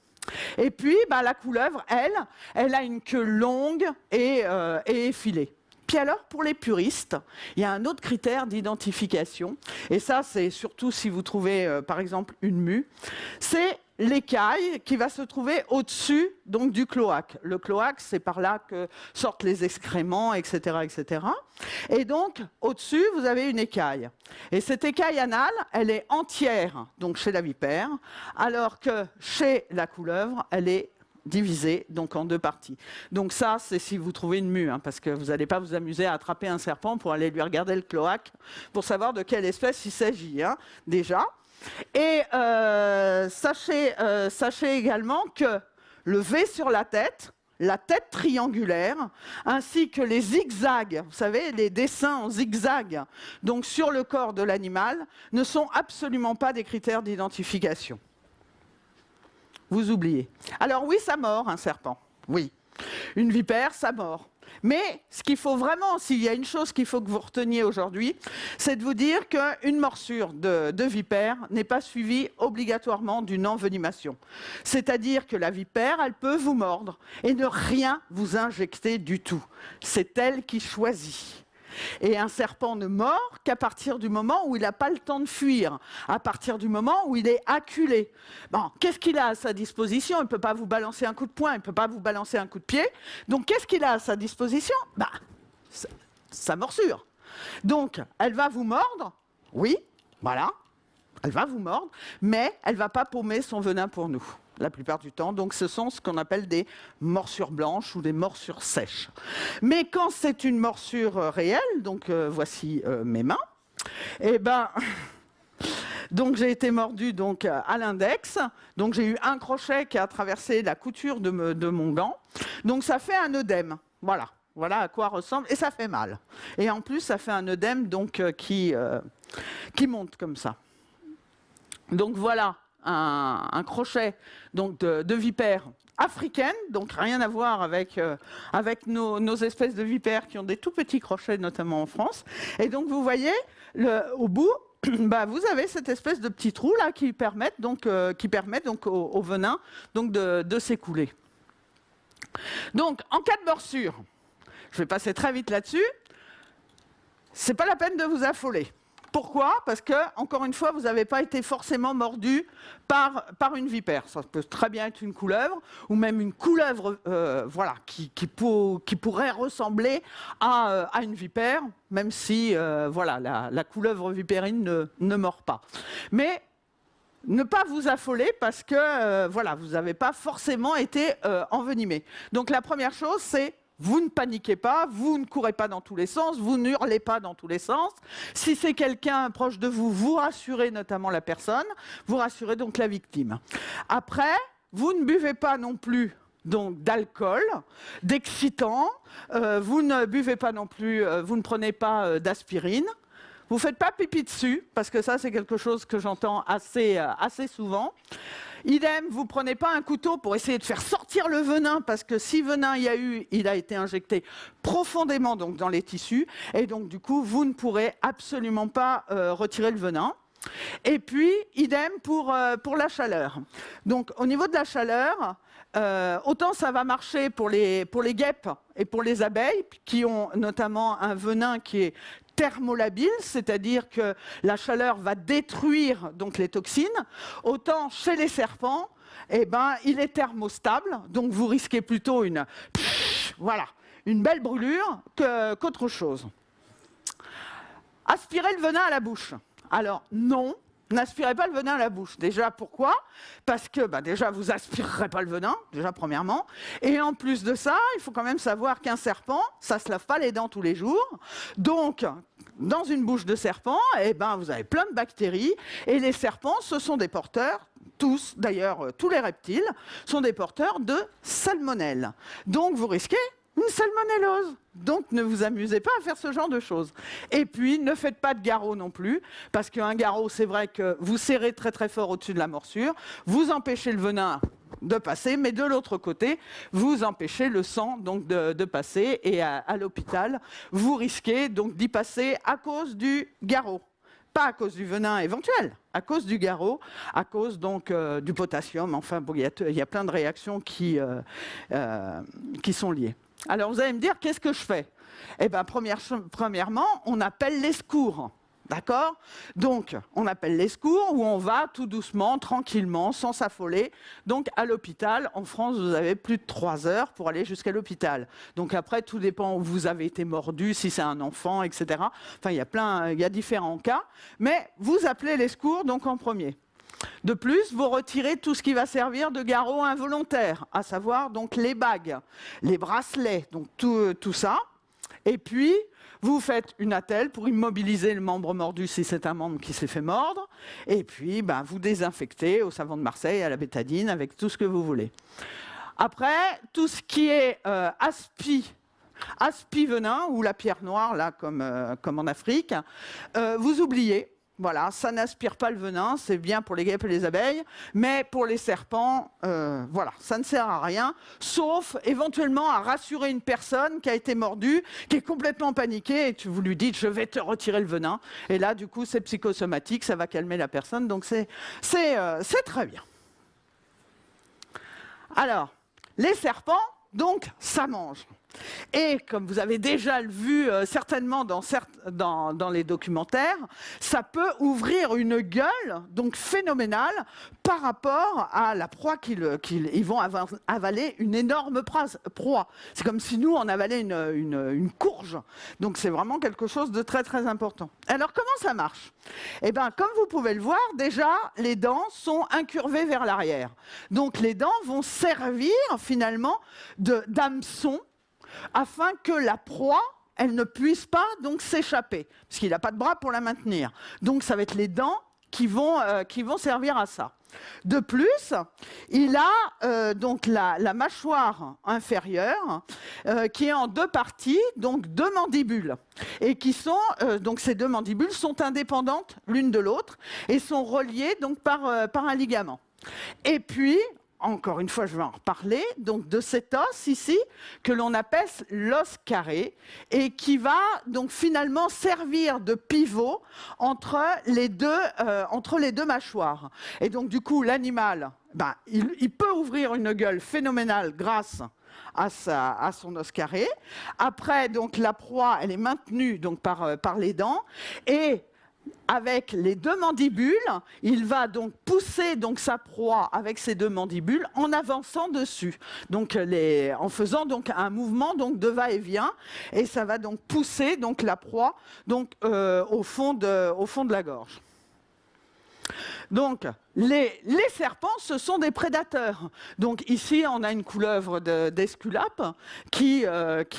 Speaker 1: Et puis, la couleuvre, elle a une queue longue et effilée. Puis alors, pour les puristes, il y a un autre critère d'identification, et ça, c'est surtout si vous trouvez, par exemple, une mue, c'est l'écaille qui va se trouver au-dessus donc du cloaque. Le cloaque, c'est par là que sortent les excréments, etc., etc. Et donc, au-dessus, vous avez une écaille. Et cette écaille anale, elle est entière, donc chez la vipère, alors que chez la couleuvre, elle est divisé donc en deux parties. Donc ça, c'est si vous trouvez une mue, hein, parce que vous n'allez pas vous amuser à attraper un serpent pour aller lui regarder le cloaque, pour savoir de quelle espèce il s'agit, hein, déjà. Et sachez également que le V sur la tête triangulaire, ainsi que les zigzags, vous savez, les dessins en zigzag, donc sur le corps de l'animal, ne sont absolument pas des critères d'identification. Vous oubliez. Alors oui, ça mord, un serpent. Oui. Une vipère, ça mord. Mais ce qu'il faut vraiment, s'il y a une chose qu'il faut que vous reteniez aujourd'hui, c'est de vous dire qu'une morsure de vipère n'est pas suivie obligatoirement d'une envenimation. C'est-à-dire que la vipère, elle peut vous mordre et ne rien vous injecter du tout. C'est elle qui choisit. Et un serpent ne mord qu'à partir du moment où il n'a pas le temps de fuir, à partir du moment où il est acculé. Bon, qu'est-ce qu'il a à sa disposition? Il ne peut pas vous balancer un coup de poing, il ne peut pas vous balancer un coup de pied. Donc, qu'est-ce qu'il a à sa disposition? Sa morsure. Donc, elle va vous mordre, oui, voilà, elle va vous mordre, mais elle ne va pas paumer son venin pour nous. La plupart du temps. Donc, ce sont ce qu'on appelle des morsures blanches ou des morsures sèches. Mais quand c'est une morsure réelle, donc voici mes mains, et donc j'ai été mordu donc à l'index. Donc j'ai eu un crochet qui a traversé la couture de mon gant. Donc ça fait un œdème. Voilà. Voilà à quoi ressemble. Et ça fait mal. Et en plus, ça fait un œdème donc, qui monte comme ça. Donc voilà. Un crochet donc de vipère africaine, donc rien à voir avec nos espèces de vipères qui ont des tout petits crochets, notamment en France. Et donc vous voyez, au bout, vous avez cette espèce de petit trou là qui permettent donc au venin donc de s'écouler. Donc en cas de morsure, je vais passer très vite là-dessus, c'est pas la peine de vous affoler. Pourquoi? Parce que, encore une fois, vous n'avez pas été forcément mordu par une vipère. Ça peut très bien être une couleuvre, ou même une couleuvre voilà, qui pourrait ressembler à une vipère, même si voilà, la couleuvre vipérine ne mord pas. Mais ne pas vous affoler parce que voilà, vous n'avez pas forcément été envenimé. Donc la première chose, c'est vous ne paniquez pas, vous ne courez pas dans tous les sens, vous n'hurlez pas dans tous les sens. Si c'est quelqu'un proche de vous, vous rassurez notamment la personne, vous rassurez donc la victime. Après, vous ne buvez pas non plus donc d'alcool, d'excitants, vous ne buvez pas non plus, vous ne prenez pas d'aspirine. Vous ne faites pas pipi dessus, parce que ça, c'est quelque chose que j'entends assez souvent. Idem, vous ne prenez pas un couteau pour essayer de faire sortir le venin, parce que si venin il y a eu, il a été injecté profondément donc, dans les tissus, et donc du coup, vous ne pourrez absolument pas retirer le venin. Et puis, idem pour la chaleur. Donc, au niveau de la chaleur, autant ça va marcher pour les guêpes et pour les abeilles, qui ont notamment un venin qui est thermolabile, c'est-à-dire que la chaleur va détruire donc, les toxines, autant chez les serpents, il est thermostable, donc vous risquez plutôt une belle brûlure qu'autre chose. Aspirer le venin à la bouche. Alors non, N'aspirez pas le venin à la bouche. Déjà, pourquoi? Parce que déjà, vous aspirerez pas le venin, déjà premièrement. Et en plus de ça, il faut quand même savoir qu'un serpent, ça se lave pas les dents tous les jours. Donc, dans une bouche de serpent, vous avez plein de bactéries. Et les serpents, ce sont des porteurs, tous, d'ailleurs, tous les reptiles, sont des porteurs de salmonelle. Donc, vous risquez une salmonellose. Donc, ne vous amusez pas à faire ce genre de choses. Et puis, ne faites pas de garrot non plus, parce qu'un garrot, c'est vrai que vous serrez très très fort au-dessus de la morsure, vous empêchez le venin de passer, mais de l'autre côté, vous empêchez le sang donc de passer. Et à l'hôpital, vous risquez donc d'y passer à cause du garrot. Pas à cause du venin éventuel, à cause du garrot, à cause donc du potassium. Enfin, bon, il y a plein de réactions qui sont liées. Alors, vous allez me dire, qu'est-ce que je fais? Premièrement, on appelle les secours. D'accord? Donc, on appelle les secours où on va tout doucement, tranquillement, sans s'affoler. Donc, à l'hôpital, en France, vous avez plus de 3 heures pour aller jusqu'à l'hôpital. Donc, après, tout dépend où vous avez été mordu, si c'est un enfant, etc. Enfin, il y a différents cas. Mais vous appelez les secours, donc, en premier. De plus, vous retirez tout ce qui va servir de garrot involontaire, à savoir donc les bagues, les bracelets, donc tout ça. Et puis, vous faites une attelle pour immobiliser le membre mordu si c'est un membre qui s'est fait mordre. Et puis, vous désinfectez au savon de Marseille, à la bétadine, avec tout ce que vous voulez. Après, tout ce qui est aspi-venin, ou la pierre noire, là, comme en Afrique, vous oubliez. Voilà, ça n'aspire pas le venin, c'est bien pour les guêpes et les abeilles, mais pour les serpents, voilà, ça ne sert à rien, sauf éventuellement à rassurer une personne qui a été mordue, qui est complètement paniquée, et vous lui dites « je vais te retirer le venin ». Et là, du coup, c'est psychosomatique, ça va calmer la personne, donc c'est très bien. Alors, les serpents, donc, ça mange. Et comme vous avez déjà vu certainement dans les documentaires, ça peut ouvrir une gueule donc phénoménale par rapport à la proie ils vont avaler une énorme proie. C'est comme si nous, on avalait une courge. Donc c'est vraiment quelque chose de très très important. Alors comment ça marche? Comme vous pouvez le voir, déjà, les dents sont incurvées vers l'arrière. Donc les dents vont servir finalement d'hameçon afin que la proie, elle ne puisse pas donc s'échapper, parce qu'il n'a pas de bras pour la maintenir. Donc ça va être les dents qui vont servir à ça. De plus, il a donc la mâchoire inférieure qui est en 2 parties, donc 2 mandibules, et qui sont donc ces 2 mandibules sont indépendantes l'une de l'autre et sont reliées donc par un ligament. Et puis encore une fois, je vais en reparler, donc de cet os ici, que l'on appelle l'os carré, et qui va donc finalement servir de pivot entre les deux mâchoires. Et donc du coup, l'animal, il peut ouvrir une gueule phénoménale grâce à son os carré. Après, donc la proie, elle est maintenue donc par les dents, et avec les 2 mandibules, il va donc pousser donc sa proie avec ses 2 mandibules en avançant dessus, donc en faisant donc un mouvement donc de va-et-vient, et ça va donc pousser donc la proie donc au fond de la gorge. Donc, les serpents, ce sont des prédateurs. Donc ici, on a une couleuvre d'Esculape qui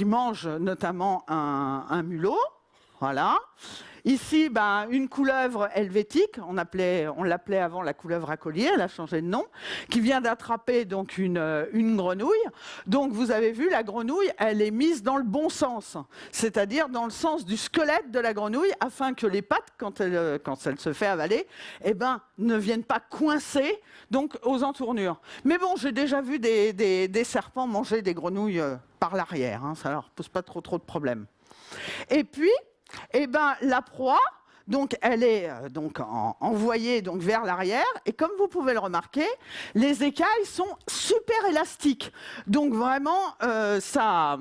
Speaker 1: mange notamment un mulot. Voilà. Ici, une couleuvre helvétique, on l'appelait avant la couleuvre à collier, elle a changé de nom, qui vient d'attraper donc une grenouille. Donc vous avez vu, la grenouille, elle est mise dans le bon sens, c'est-à-dire dans le sens du squelette de la grenouille, afin que les pattes, quand elle se fait avaler, ne viennent pas coincer donc, aux entournures. Mais bon, j'ai déjà vu des serpents manger des grenouilles par l'arrière, hein, ça leur pose pas trop de problèmes. Et puis, la proie, donc, elle est envoyée donc, vers l'arrière. Et comme vous pouvez le remarquer, les écailles sont super élastiques. Donc, vraiment, ça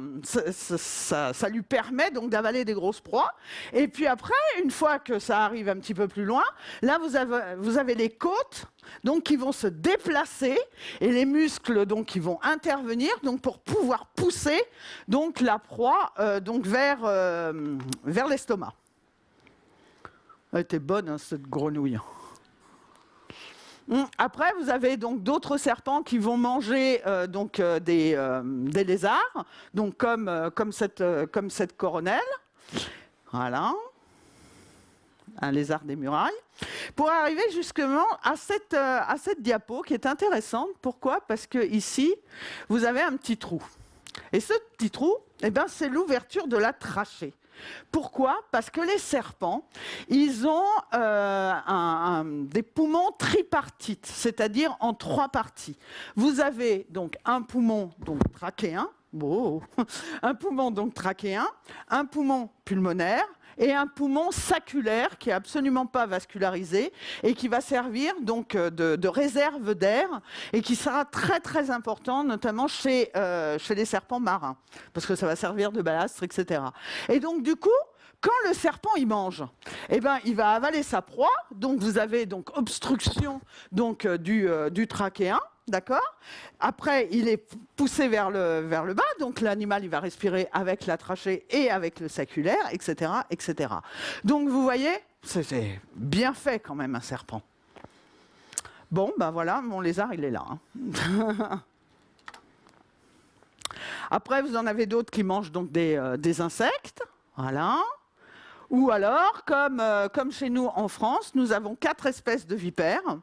Speaker 1: lui permet donc, d'avaler des grosses proies. Et puis après, une fois que ça arrive un petit peu plus loin, là, vous avez les côtes donc, qui vont se déplacer et les muscles donc, qui vont intervenir donc, pour pouvoir pousser donc, la proie donc, vers l'estomac. Elle était bonne, hein, cette grenouille. Après, vous avez donc d'autres serpents qui vont manger des lézards, donc comme cette coronelle. Voilà, un lézard des murailles. Pour arriver justement à cette diapo qui est intéressante. Pourquoi? Parce que ici, vous avez un petit trou. Et ce petit trou, eh ben, c'est l'ouverture de la trachée. Pourquoi? Parce que les serpents, ils ont des poumons tripartites, c'est-à-dire en 3 parties. Vous avez donc un poumon trachéen, un poumon trachéen, un poumon pulmonaire et un poumon saculaire qui est absolument pas vascularisé et qui va servir donc de réserve d'air et qui sera très très important, notamment chez les serpents marins, parce que ça va servir de balastre, etc. Et donc du coup, quand le serpent il mange, eh ben, il va avaler sa proie, donc vous avez donc obstruction du trachéen. D'accord? Après, il est poussé vers le bas, donc l'animal il va respirer avec la trachée et avec le saculaire, etc., etc. Donc vous voyez, c'est bien fait quand même un serpent. Bon, ben voilà, mon lézard il est là. Hein. Après, vous en avez d'autres qui mangent donc des insectes, voilà. Ou alors, comme chez nous en France, nous avons 4 espèces de vipères,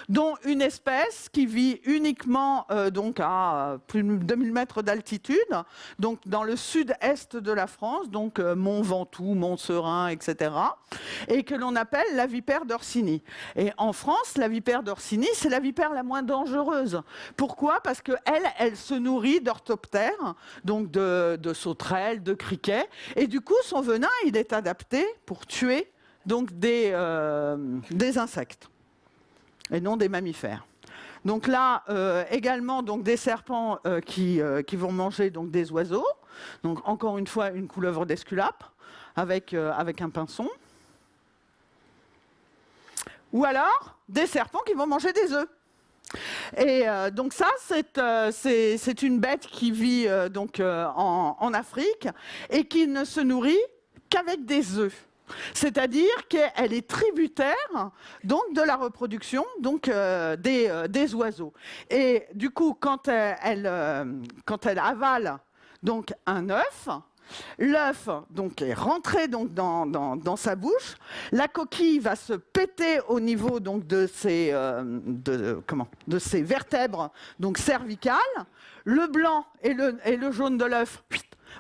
Speaker 1: dont une espèce qui vit uniquement à plus de 2000 mètres d'altitude, donc dans le sud-est de la France, donc Mont Ventoux, Mont Serein, etc., et que l'on appelle la vipère d'Orsini. Et en France, la vipère d'Orsini, c'est la vipère la moins dangereuse. Pourquoi? Parce qu'elle se nourrit d'orthoptères, donc de sauterelles, de criquets, et du coup, son venin, il est adapté pour tuer donc des insectes et non des mammifères. Donc là également donc des serpents qui vont manger donc des oiseaux. Donc encore une fois une couleuvre d'Esculape avec un pinson. Ou alors des serpents qui vont manger des œufs. Et donc ça, c'est une bête qui vit en Afrique et qui ne se nourrit qu'avec des œufs. C'est-à-dire qu'elle est tributaire donc, de la reproduction donc, des oiseaux. Et du coup, quand elle avale donc, un œuf, l'œuf est rentré donc, dans sa bouche, la coquille va se péter au niveau donc, de ses vertèbres donc, cervicales, le blanc et le jaune de l'œuf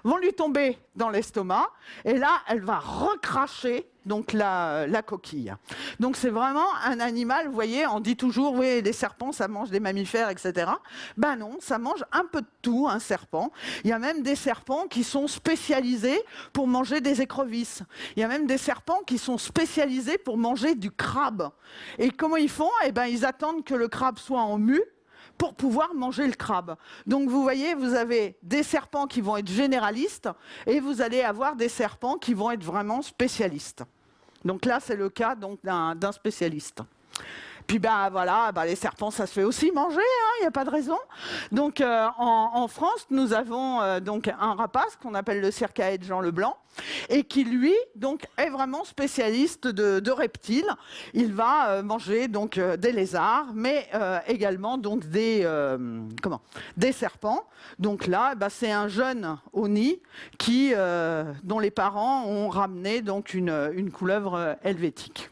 Speaker 1: vont lui tomber dans l'estomac, et là, elle va recracher donc la coquille. Donc c'est vraiment un animal, vous voyez, on dit toujours, oui, les serpents, ça mange des mammifères, etc. Ben non, ça mange un peu de tout, un serpent. Il y a même des serpents qui sont spécialisés pour manger des écrevisses. Il y a même des serpents qui sont spécialisés pour manger du crabe. Et comment ils font? Eh ben, ils attendent que le crabe soit en mue, pour pouvoir manger le crabe. Donc vous voyez, vous avez des serpents qui vont être généralistes et vous allez avoir des serpents qui vont être vraiment spécialistes. Donc là, c'est le cas d'un spécialiste. Puis voilà, les serpents, ça se fait aussi manger, il n'y a pas de raison. Donc en France, nous avons donc un rapace qu'on appelle le Circaète Jean Leblanc, et qui lui donc est vraiment spécialiste de reptiles. Il va manger donc des lézards, mais également donc des serpents. Donc là, c'est un jeune au nid dont les parents ont ramené donc une couleuvre helvétique.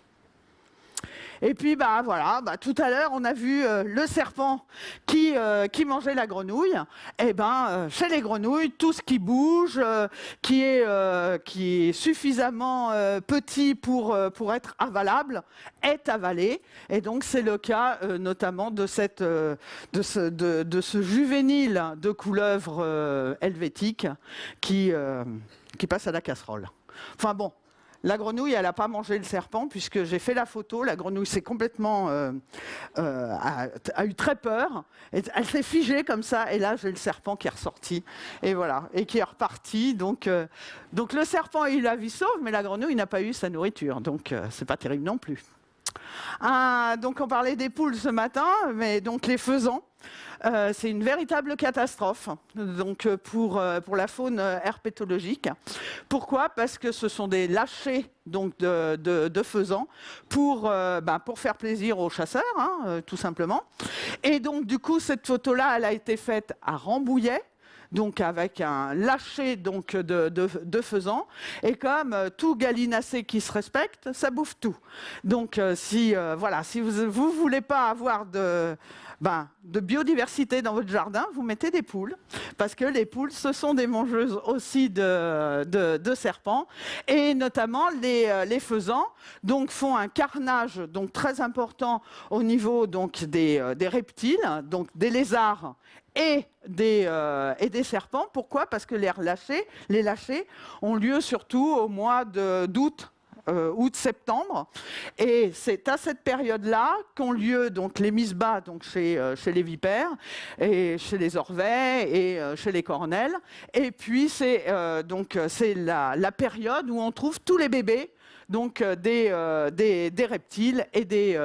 Speaker 1: Et puis voilà, tout à l'heure on a vu le serpent qui mangeait la grenouille. Et chez les grenouilles, tout ce qui bouge, qui est suffisamment petit pour être avalable, est avalé. Et donc c'est le cas notamment de ce juvénile de couleuvre helvétique qui passe à la casserole. Enfin bon. La grenouille, elle n'a pas mangé le serpent, puisque j'ai fait la photo. La grenouille s'est complètement a eu très peur. Et elle s'est figée comme ça. Et là, j'ai le serpent qui est ressorti. Et voilà. Et qui est reparti. Donc le serpent a eu la vie sauve, mais la grenouille n'a pas eu sa nourriture. Donc, c'est pas terrible non plus. Donc on parlait des poules ce matin, mais donc les faisans. C'est une véritable catastrophe donc, pour la faune herpétologique. Pourquoi? Parce que ce sont des lâchers donc, de faisans pour faire plaisir aux chasseurs, hein, tout simplement. Et donc, du coup, cette photo-là, elle a été faite à Rambouillet, donc avec un lâcher donc, de faisans. Et comme tout gallinacé qui se respecte, ça bouffe tout. Donc, si vous voulez pas avoir de biodiversité dans votre jardin, vous mettez des poules, parce que les poules, ce sont des mangeuses aussi de serpents, et notamment les faisans donc, font un carnage donc, très important au niveau donc, des reptiles, donc des lézards et des serpents. Pourquoi? Parce que les lâchers ont lieu surtout au mois d'août, août-septembre, et c'est à cette période-là qu'ont lieu donc les mises bas donc chez les vipères et chez les orvets et chez les cornelles. Et puis c'est la période où on trouve tous les bébés donc des reptiles et des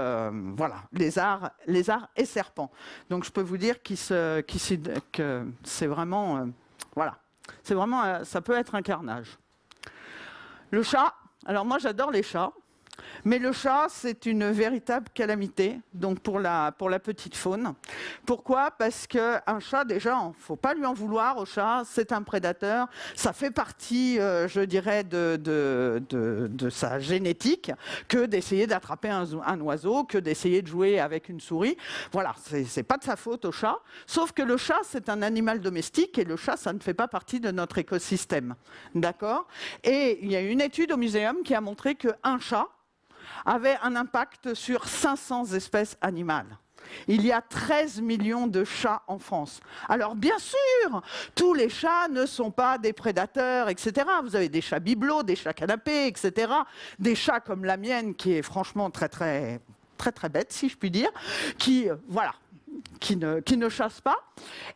Speaker 1: lézards et serpents. Donc je peux vous dire que c'est vraiment ça peut être un carnage. Le chat. Alors moi, j'adore les chats, mais le chat, c'est une véritable calamité donc pour la petite faune. Pourquoi? Parce qu'un chat, déjà, il ne faut pas lui en vouloir au chat, c'est un prédateur, ça fait partie, je dirais, de sa génétique, que d'essayer d'attraper un oiseau, que d'essayer de jouer avec une souris. Voilà, c'est pas de sa faute au chat, sauf que le chat, c'est un animal domestique, et le chat, ça ne fait pas partie de notre écosystème. D'accord? Et il y a une étude au muséum qui a montré qu'un chat avait un impact sur 500 espèces animales. Il y a 13 millions de chats en France. Alors bien sûr, tous les chats ne sont pas des prédateurs, etc. Vous avez des chats bibelots, des chats canapés, etc. Des chats comme la mienne, qui est franchement très très très très bête, si je puis dire, qui ne chasse pas.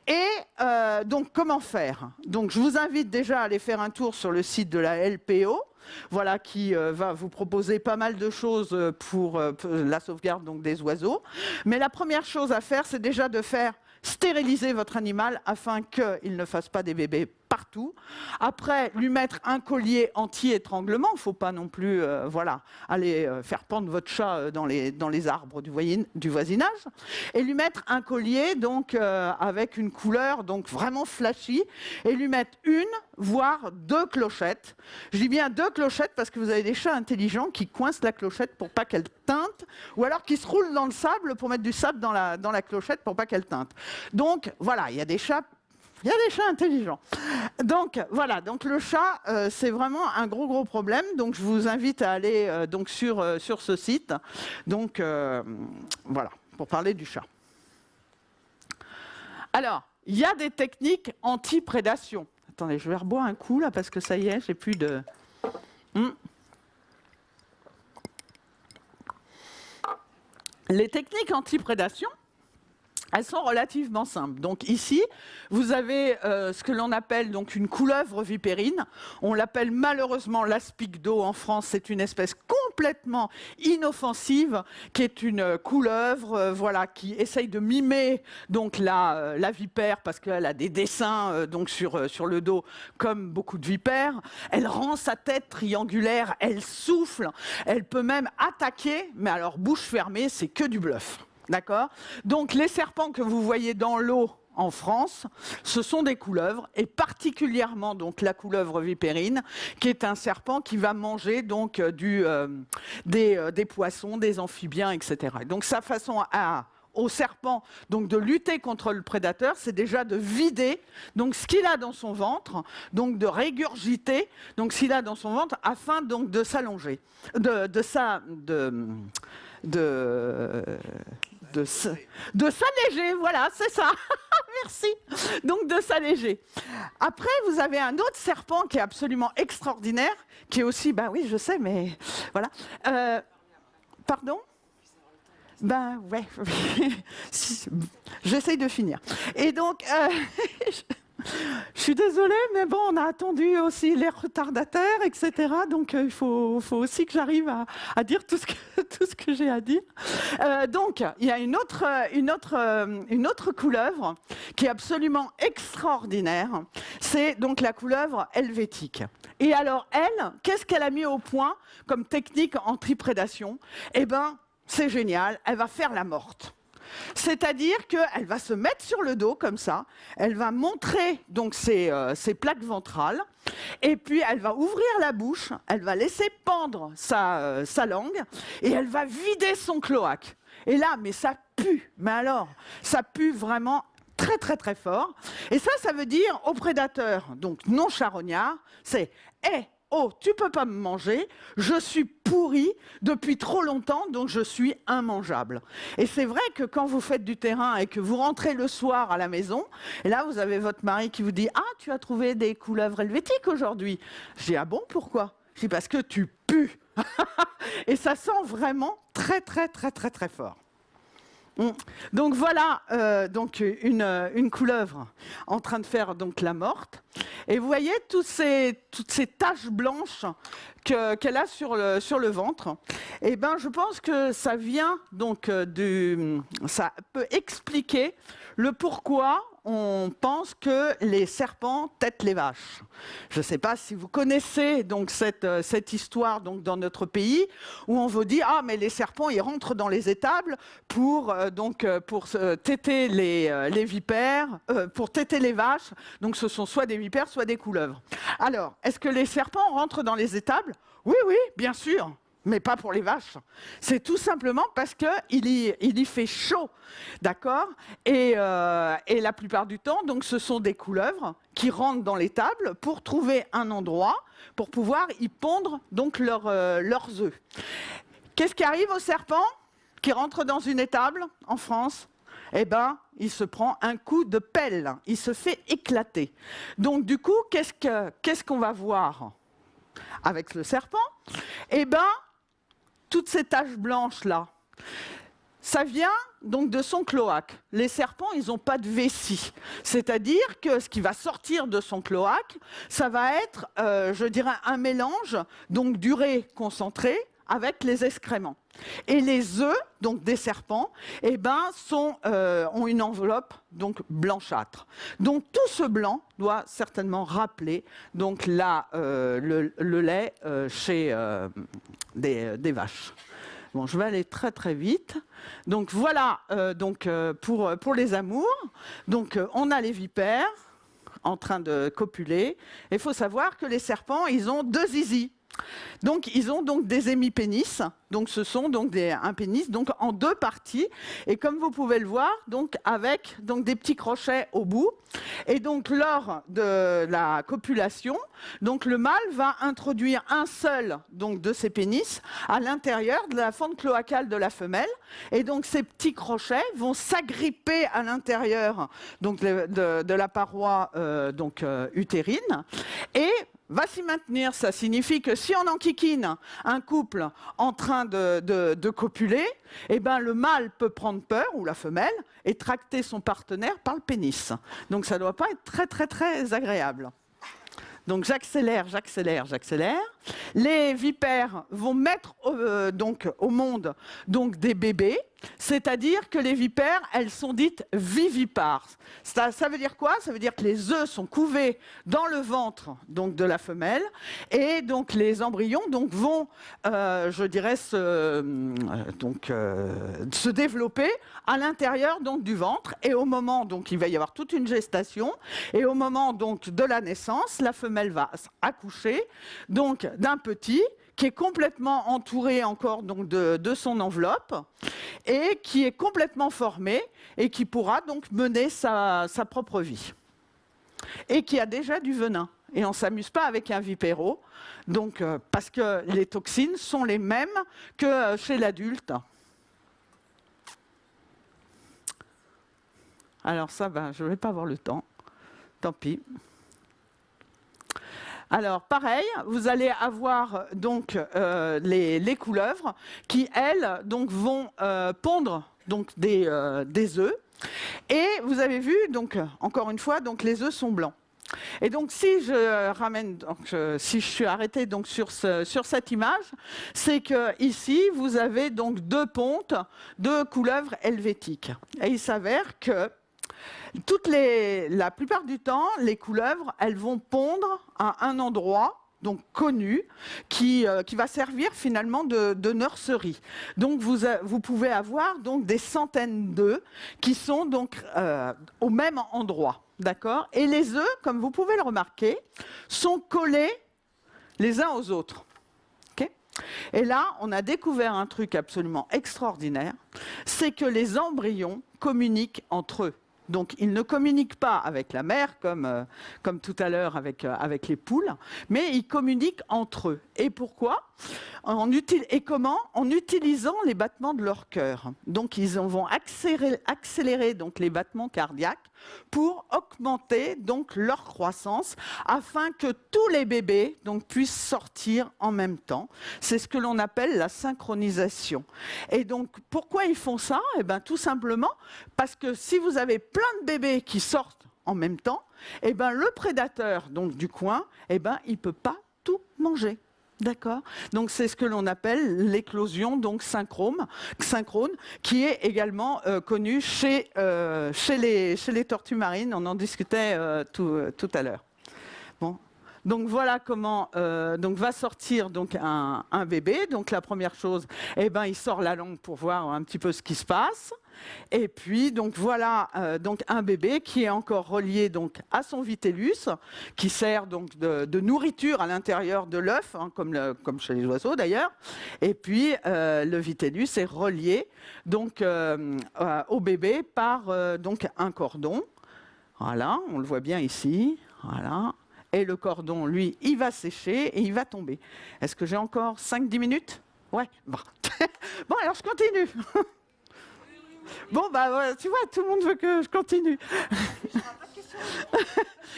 Speaker 1: Et donc comment faire? Donc je vous invite déjà à aller faire un tour sur le site de la LPO. Voilà, qui va vous proposer pas mal de choses pour la sauvegarde donc, des oiseaux. Mais la première chose à faire, c'est déjà de faire stériliser votre animal afin qu'il ne fasse pas des bébés partout. Après, lui mettre un collier anti-étranglement. Il ne faut pas non plus aller faire pendre votre chat dans les arbres du voisinage. Et lui mettre un collier donc, avec une couleur donc, vraiment flashy. Et lui mettre une, voire 2 clochettes. Je dis bien 2 clochettes parce que vous avez des chats intelligents qui coincent la clochette pour pas qu'elle teinte, ou alors qui se roulent dans le sable pour mettre du sable dans la clochette pour pas qu'elle teinte. Donc voilà, il y a des chats intelligents. Donc voilà, donc le chat, c'est vraiment un gros problème. Donc je vous invite à aller donc sur ce site. Donc voilà, pour parler du chat. Alors, il y a des techniques anti-prédation. Attendez, je vais reboire un coup là parce que ça y est, j'ai plus de. Les techniques anti-prédation, elles sont relativement simples. Donc ici, vous avez ce que l'on appelle donc une couleuvre vipérine. On l'appelle malheureusement l'aspic d'eau en France. C'est une espèce complètement inoffensive, qui est une couleuvre, qui essaye de mimer donc la vipère parce qu'elle a des dessins donc sur le dos comme beaucoup de vipères. Elle rend sa tête triangulaire, elle souffle, elle peut même attaquer, mais alors bouche fermée, c'est que du bluff. D'accord? Donc les serpents que vous voyez dans l'eau en France, ce sont des couleuvres, et particulièrement donc la couleuvre vipérine, qui est un serpent qui va manger donc des poissons, des amphibiens, etc. Donc sa façon au serpent donc de lutter contre le prédateur, c'est déjà de vider donc ce qu'il a dans son ventre, donc de régurgiter donc ce qu'il a dans son ventre afin donc de s'allonger, de s'alléger, voilà, c'est ça. Merci. Donc de s'alléger. Après, vous avez un autre serpent qui est absolument extraordinaire, qui est aussi, oui, je sais, mais voilà. Pardon? Ouais. J'essaye de finir. Et donc, Je suis désolée, mais bon, on a attendu aussi les retardataires, etc. Donc, il faut aussi que j'arrive à dire tout ce que j'ai à dire. Donc, il y a une autre couleuvre qui est absolument extraordinaire. C'est donc la couleuvre helvétique. Et alors, elle, qu'est-ce qu'elle a mis au point comme technique anti-prédation? Eh bien, c'est génial, elle va faire la morte. C'est-à-dire qu'elle va se mettre sur le dos comme ça, elle va montrer donc ses plaques ventrales, et puis elle va ouvrir la bouche, elle va laisser pendre sa langue, et elle va vider son cloaque. Et là, mais ça pue, mais alors, ça pue vraiment très très très fort. Et ça veut dire aux prédateurs, donc non charognards, c'est « Hé, oh, tu peux pas me manger, je suis pourri depuis trop longtemps, donc je suis immangeable. » Et c'est vrai que quand vous faites du terrain et que vous rentrez le soir à la maison, et là vous avez votre mari qui vous dit « Ah, tu as trouvé des couleuvres helvétiques aujourd'hui ?» Je dis « Ah bon, pourquoi ?» Je dis « Parce que tu pues. » Et ça sent vraiment très très très très très fort. Donc voilà donc une couleuvre en train de faire donc la morte. Et vous voyez toutes ces taches blanches qu'elle a sur le ventre. Et ben je pense que ça vient donc ça peut expliquer le pourquoi on pense que les serpents têtent les vaches. Je ne sais pas si vous connaissez donc cette histoire donc dans notre pays où on vous dit ah mais les serpents ils rentrent dans les étables pour téter les vipères, pour téter les vaches. Donc ce sont soit des vipères soit des couleuvres. Alors est-ce que les serpents rentrent dans les étables? Oui, bien sûr. Mais pas pour les vaches. C'est tout simplement parce qu'il y fait chaud, d'accord, et la plupart du temps, donc, ce sont des couleuvres qui rentrent dans l'étable pour trouver un endroit pour pouvoir y pondre donc leurs œufs. Qu'est-ce qui arrive au serpent qui rentre dans une étable en France? Eh bien, il se prend un coup de pelle, il se fait éclater. Donc du coup, qu'est-ce qu'on va voir avec le serpent? Eh bien, toutes ces taches blanches-là, ça vient donc de son cloaque. Les serpents, ils n'ont pas de vessie. C'est-à-dire que ce qui va sortir de son cloaque, ça va être, je dirais, un mélange donc d'urée concentrée avec les excréments. Et les œufs donc des serpents eh ben, ont une enveloppe donc blanchâtre. Donc tout ce blanc doit certainement rappeler donc, le lait chez des vaches. Bon, je vais aller très très vite. Donc voilà pour les amours. Donc on a les vipères en train de copuler. Il faut savoir que les serpents, ils ont 2 zizi. Donc, ils ont donc des hémipénis. Donc, ce sont donc un pénis donc en 2 parties. Et comme vous pouvez le voir, donc avec donc des petits crochets au bout. Et donc, lors de la copulation, donc le mâle va introduire un seul donc de ces pénis à l'intérieur de la fente cloacale de la femelle. Et donc, ces petits crochets vont s'agripper à l'intérieur donc de la paroi utérine et va s'y maintenir. Ça signifie que si on enquiquine un couple en train de copuler, eh ben le mâle peut prendre peur, ou la femelle, et tracter son partenaire par le pénis. Donc ça ne doit pas être très très très agréable. Donc j'accélère. Les vipères vont mettre au monde donc, des bébés, c'est-à-dire que les vipères, elles sont dites vivipares. Ça veut dire quoi? Ça veut dire que les œufs sont couvés dans le ventre donc, de la femelle, et donc les embryons donc, vont, je dirais, se développer à l'intérieur donc, du ventre, et au moment, donc, il va y avoir toute une gestation, et au moment donc, de la naissance, la femelle va accoucher donc, d'un petit qui est complètement entouré encore donc, de son enveloppe et qui est complètement formé et qui pourra donc mener sa propre vie. Et qui a déjà du venin. Et on ne s'amuse pas avec un vipéro, donc, parce que les toxines sont les mêmes que chez l'adulte. Alors ça, je ne vais pas avoir le temps. Tant pis. Alors, pareil, vous allez avoir donc les couleuvres qui, elles, donc, vont pondre donc, des œufs. Et vous avez vu, donc, encore une fois, donc, les œufs sont blancs. Et donc, si je ramène, donc, si je suis arrêtée donc, sur cette image, c'est que ici vous avez donc 2 pontes de couleuvres helvétiques. Et il s'avère que la plupart du temps, les couleuvres, elles vont pondre à un endroit donc connu, qui va servir finalement de nurserie. Donc vous pouvez avoir donc des centaines d'œufs qui sont donc au même endroit, d'accord? Et les œufs, comme vous pouvez le remarquer, sont collés les uns aux autres. Okay. Et là, on a découvert un truc absolument extraordinaire, c'est que les embryons communiquent entre eux. Donc, ils ne communiquent pas avec la mère, comme tout à l'heure avec les poules, mais ils communiquent entre eux. Et pourquoi ? Et comment ? En utilisant les battements de leur cœur. Donc, ils vont accélérer donc, les battements cardiaques pour augmenter donc, leur croissance, afin que tous les bébés donc, puissent sortir en même temps. C'est ce que l'on appelle la synchronisation. Et donc, pourquoi ils font ça ? Eh bien, tout simplement parce que si vous avez plein de bébés qui sortent en même temps, eh ben, le prédateur donc, du coin, eh ben, il ne peut pas tout manger. D'accord. Donc c'est ce que l'on appelle l'éclosion donc synchrone, qui est également connue chez les tortues marines. On en discutait tout à l'heure. Bon. Donc voilà comment donc va sortir donc un bébé. Donc la première chose, eh ben, il sort la langue pour voir un petit peu ce qui se passe. Et puis donc voilà donc un bébé qui est encore relié donc à son vitellus, qui sert donc de nourriture à l'intérieur de l'œuf, hein, comme chez les oiseaux d'ailleurs. Et puis le vitellus est relié donc au bébé par donc un cordon. Voilà, on le voit bien ici. Voilà. Et le cordon, lui, il va sécher et il va tomber. Est-ce que j'ai encore 5-10 minutes ? Ouais. Bon. Bon, alors je continue. Bon, bah, voilà, tu vois, tout le monde veut que je continue.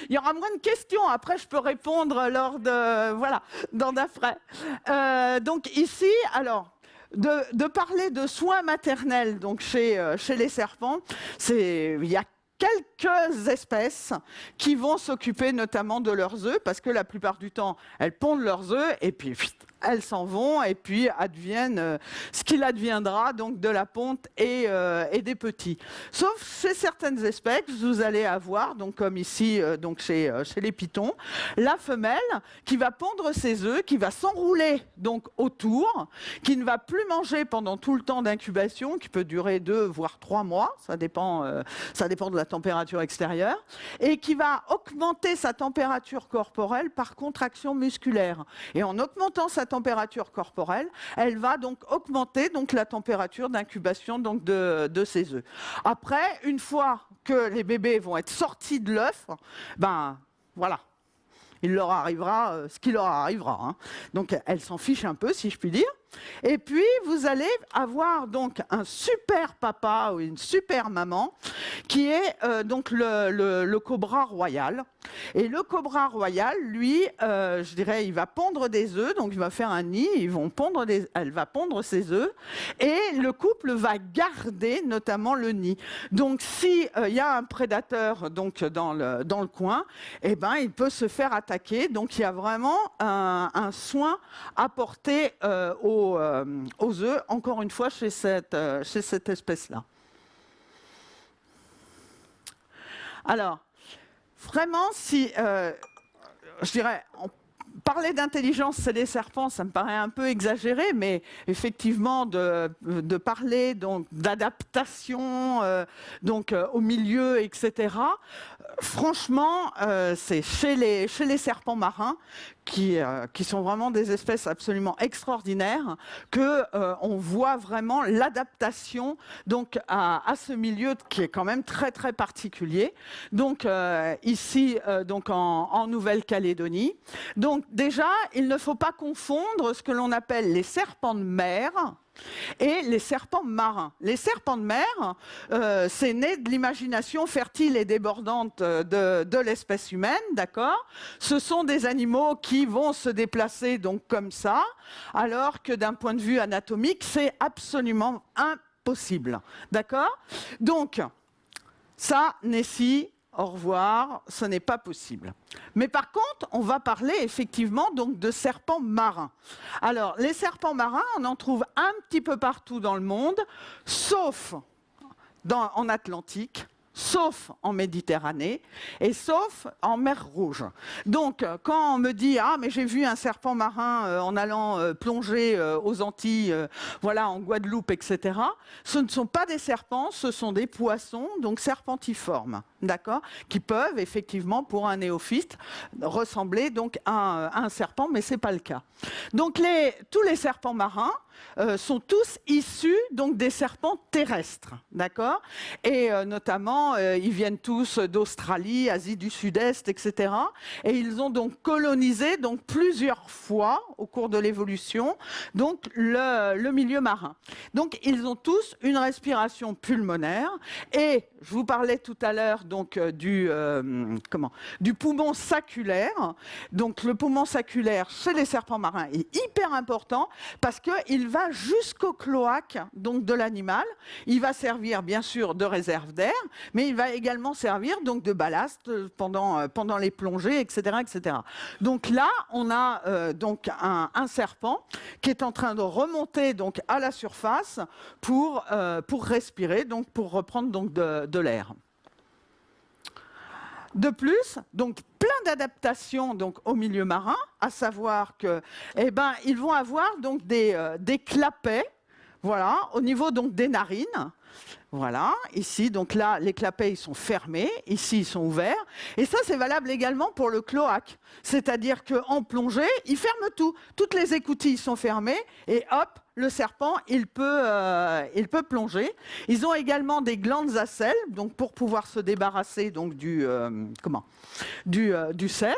Speaker 1: Il y aura moins de questions. Après, je peux répondre lors de... Voilà, dans d'après. Donc ici, alors... De parler de soins maternels donc chez les serpents, il y a quelques espèces qui vont s'occuper notamment de leurs œufs, parce que la plupart du temps, elles pondent leurs œufs et puis elles s'en vont et puis adviennent ce qu'il adviendra donc de la ponte et des petits. Sauf chez certaines espèces, vous allez avoir, donc comme ici donc chez les pitons, la femelle qui va pondre ses œufs, qui va s'enrouler donc autour, qui ne va plus manger pendant tout le temps d'incubation, qui peut durer 2 voire 3 mois, ça dépend de la température extérieure, et qui va augmenter sa température corporelle par contraction musculaire. Et en augmentant sa température corporelle, elle va donc augmenter donc, la température d'incubation donc, de ses œufs. Après, une fois que les bébés vont être sortis de l'œuf, ben voilà, il leur arrivera ce qui leur arrivera. Hein. Donc elle s'en fiche un peu, si je puis dire. Et puis vous allez avoir donc un super papa ou une super maman qui est donc le cobra royal. Et le cobra royal, lui, je dirais, il va pondre des œufs, donc il va faire un nid, elle va pondre ses œufs, et le couple va garder notamment le nid. Donc si il y a un prédateur donc dans le coin, eh ben il peut se faire attaquer. Donc il y a vraiment un soin apporté aux œufs, encore une fois chez cette espèce-là. Alors, vraiment, si, je dirais, parler d'intelligence chez les serpents, ça me paraît un peu exagéré, mais effectivement, de parler d'adaptation au milieu, etc., franchement, c'est chez les serpents marins, qui sont vraiment des espèces absolument extraordinaires, qu'on voit vraiment l'adaptation donc, à ce milieu qui est quand même très très particulier. Donc ici, donc en Nouvelle-Calédonie. Donc déjà, il ne faut pas confondre ce que l'on appelle les serpents de mer et les serpents marins. Les serpents de mer, c'est né de l'imagination fertile et débordante de l'espèce humaine, d'accord ? Ce sont des animaux qui vont se déplacer donc comme ça, alors que d'un point de vue anatomique, c'est absolument impossible, d'accord ? Donc, Ça, Nessie, au revoir, ce n'est pas possible. Mais par contre, on va parler effectivement donc de serpents marins. Alors, les serpents marins, on en trouve un petit peu partout dans le monde, sauf en Atlantique, sauf en Méditerranée et sauf en mer Rouge. Donc, quand on me dit « Ah, mais j'ai vu un serpent marin en allant plonger aux Antilles, voilà, en Guadeloupe, etc. » Ce ne sont pas des serpents, ce sont des poissons, donc serpentiformes, d'accord, qui peuvent effectivement, pour un néophyte, ressembler donc à un serpent, mais ce n'est pas le cas. Donc, tous les serpents marins sont tous issus donc des serpents terrestres, d'accord, et notamment ils viennent tous d'Australie, Asie du Sud-Est, etc. Et ils ont donc colonisé donc plusieurs fois au cours de l'évolution donc le milieu marin. Donc ils ont tous une respiration pulmonaire et je vous parlais tout à l'heure donc du poumon saculaire. Donc le poumon saculaire chez les serpents marins est hyper important parce qu'il va jusqu'au cloaque donc de l'animal. Il va servir bien sûr de réserve d'air, mais il va également servir donc de ballast pendant les plongées, etc., etc. Donc là, on a donc un serpent qui est en train de remonter donc à la surface pour respirer, donc pour reprendre donc de l'air. De plus, donc plein d'adaptations donc au milieu marin, à savoir que, ils vont avoir donc des clapets, voilà, au niveau donc des narines. Voilà, ici, donc là, les clapets, ils sont fermés, ici, ils sont ouverts. Et ça, c'est valable également pour le cloaque. C'est-à-dire qu'en plongée, il ferme tout. Toutes les écoutilles sont fermées et hop, le serpent, il peut plonger. Ils ont également des glandes à sel, donc pour pouvoir se débarrasser donc du sel.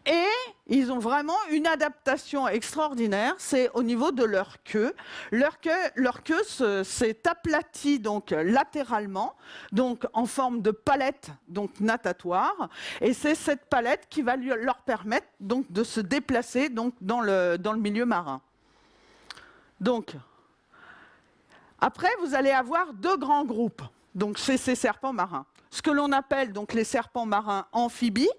Speaker 1: Et ils ont vraiment une adaptation extraordinaire, c'est au niveau de leur queue. Leur queue s'est aplatie donc latéralement, donc en forme de palette donc natatoire, et c'est cette palette qui va leur permettre donc de se déplacer donc dans le milieu marin. Donc après, vous allez avoir deux grands groupes donc chez ces serpents marins. Ce que l'on appelle donc les serpents marins amphibies.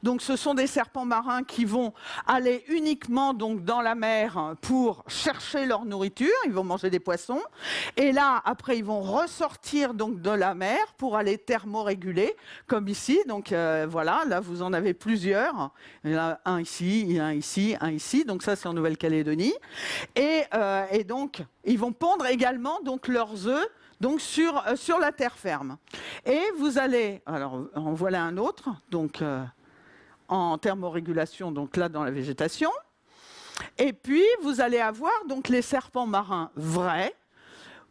Speaker 1: Donc ce sont des serpents marins qui vont aller uniquement donc dans la mer pour chercher leur nourriture, ils vont manger des poissons et là après ils vont ressortir donc de la mer pour aller thermoréguler comme ici. Donc voilà, là vous en avez plusieurs. Il y en a un ici, un ici, un ici. Donc ça c'est en Nouvelle-Calédonie et donc ils vont pondre également donc leurs œufs donc sur la terre ferme. Et vous allez, alors en voilà un autre, donc en thermorégulation, donc là dans la végétation. Et puis vous allez avoir donc les serpents marins vrais,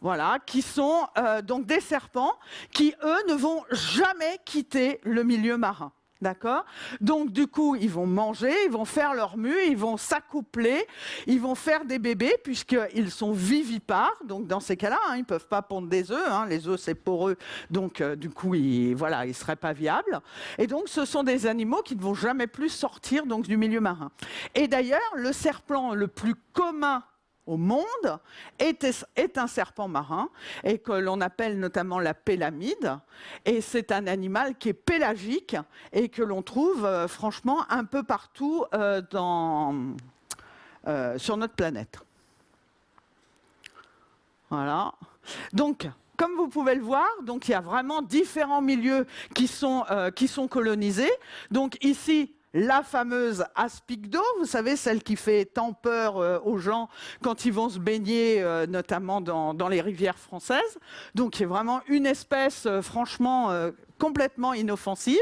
Speaker 1: voilà, qui sont donc des serpents qui, eux, ne vont jamais quitter le milieu marin. D'accord ? Donc, du coup, ils vont manger, ils vont faire leur mue, ils vont s'accoupler, ils vont faire des bébés puisqu'ils sont vivipares. Donc, dans ces cas-là, ils ne peuvent pas pondre des œufs. Les œufs, c'est poreux. Donc, du coup, ils ne seraient pas viables. Et donc, ce sont des animaux qui ne vont jamais plus sortir donc, du milieu marin. Et d'ailleurs, le serpent le plus commun au monde est un serpent marin et que l'on appelle notamment la pélamide. Et c'est un animal qui est pélagique et que l'on trouve franchement un peu partout sur notre planète. Voilà. Donc, comme vous pouvez le voir, donc, il y a vraiment différents milieux qui sont colonisés. Donc ici, la fameuse aspic d'eau, vous savez, celle qui fait tant peur aux gens quand ils vont se baigner, notamment dans les rivières françaises. Donc, c'est vraiment une espèce, franchement, complètement inoffensive,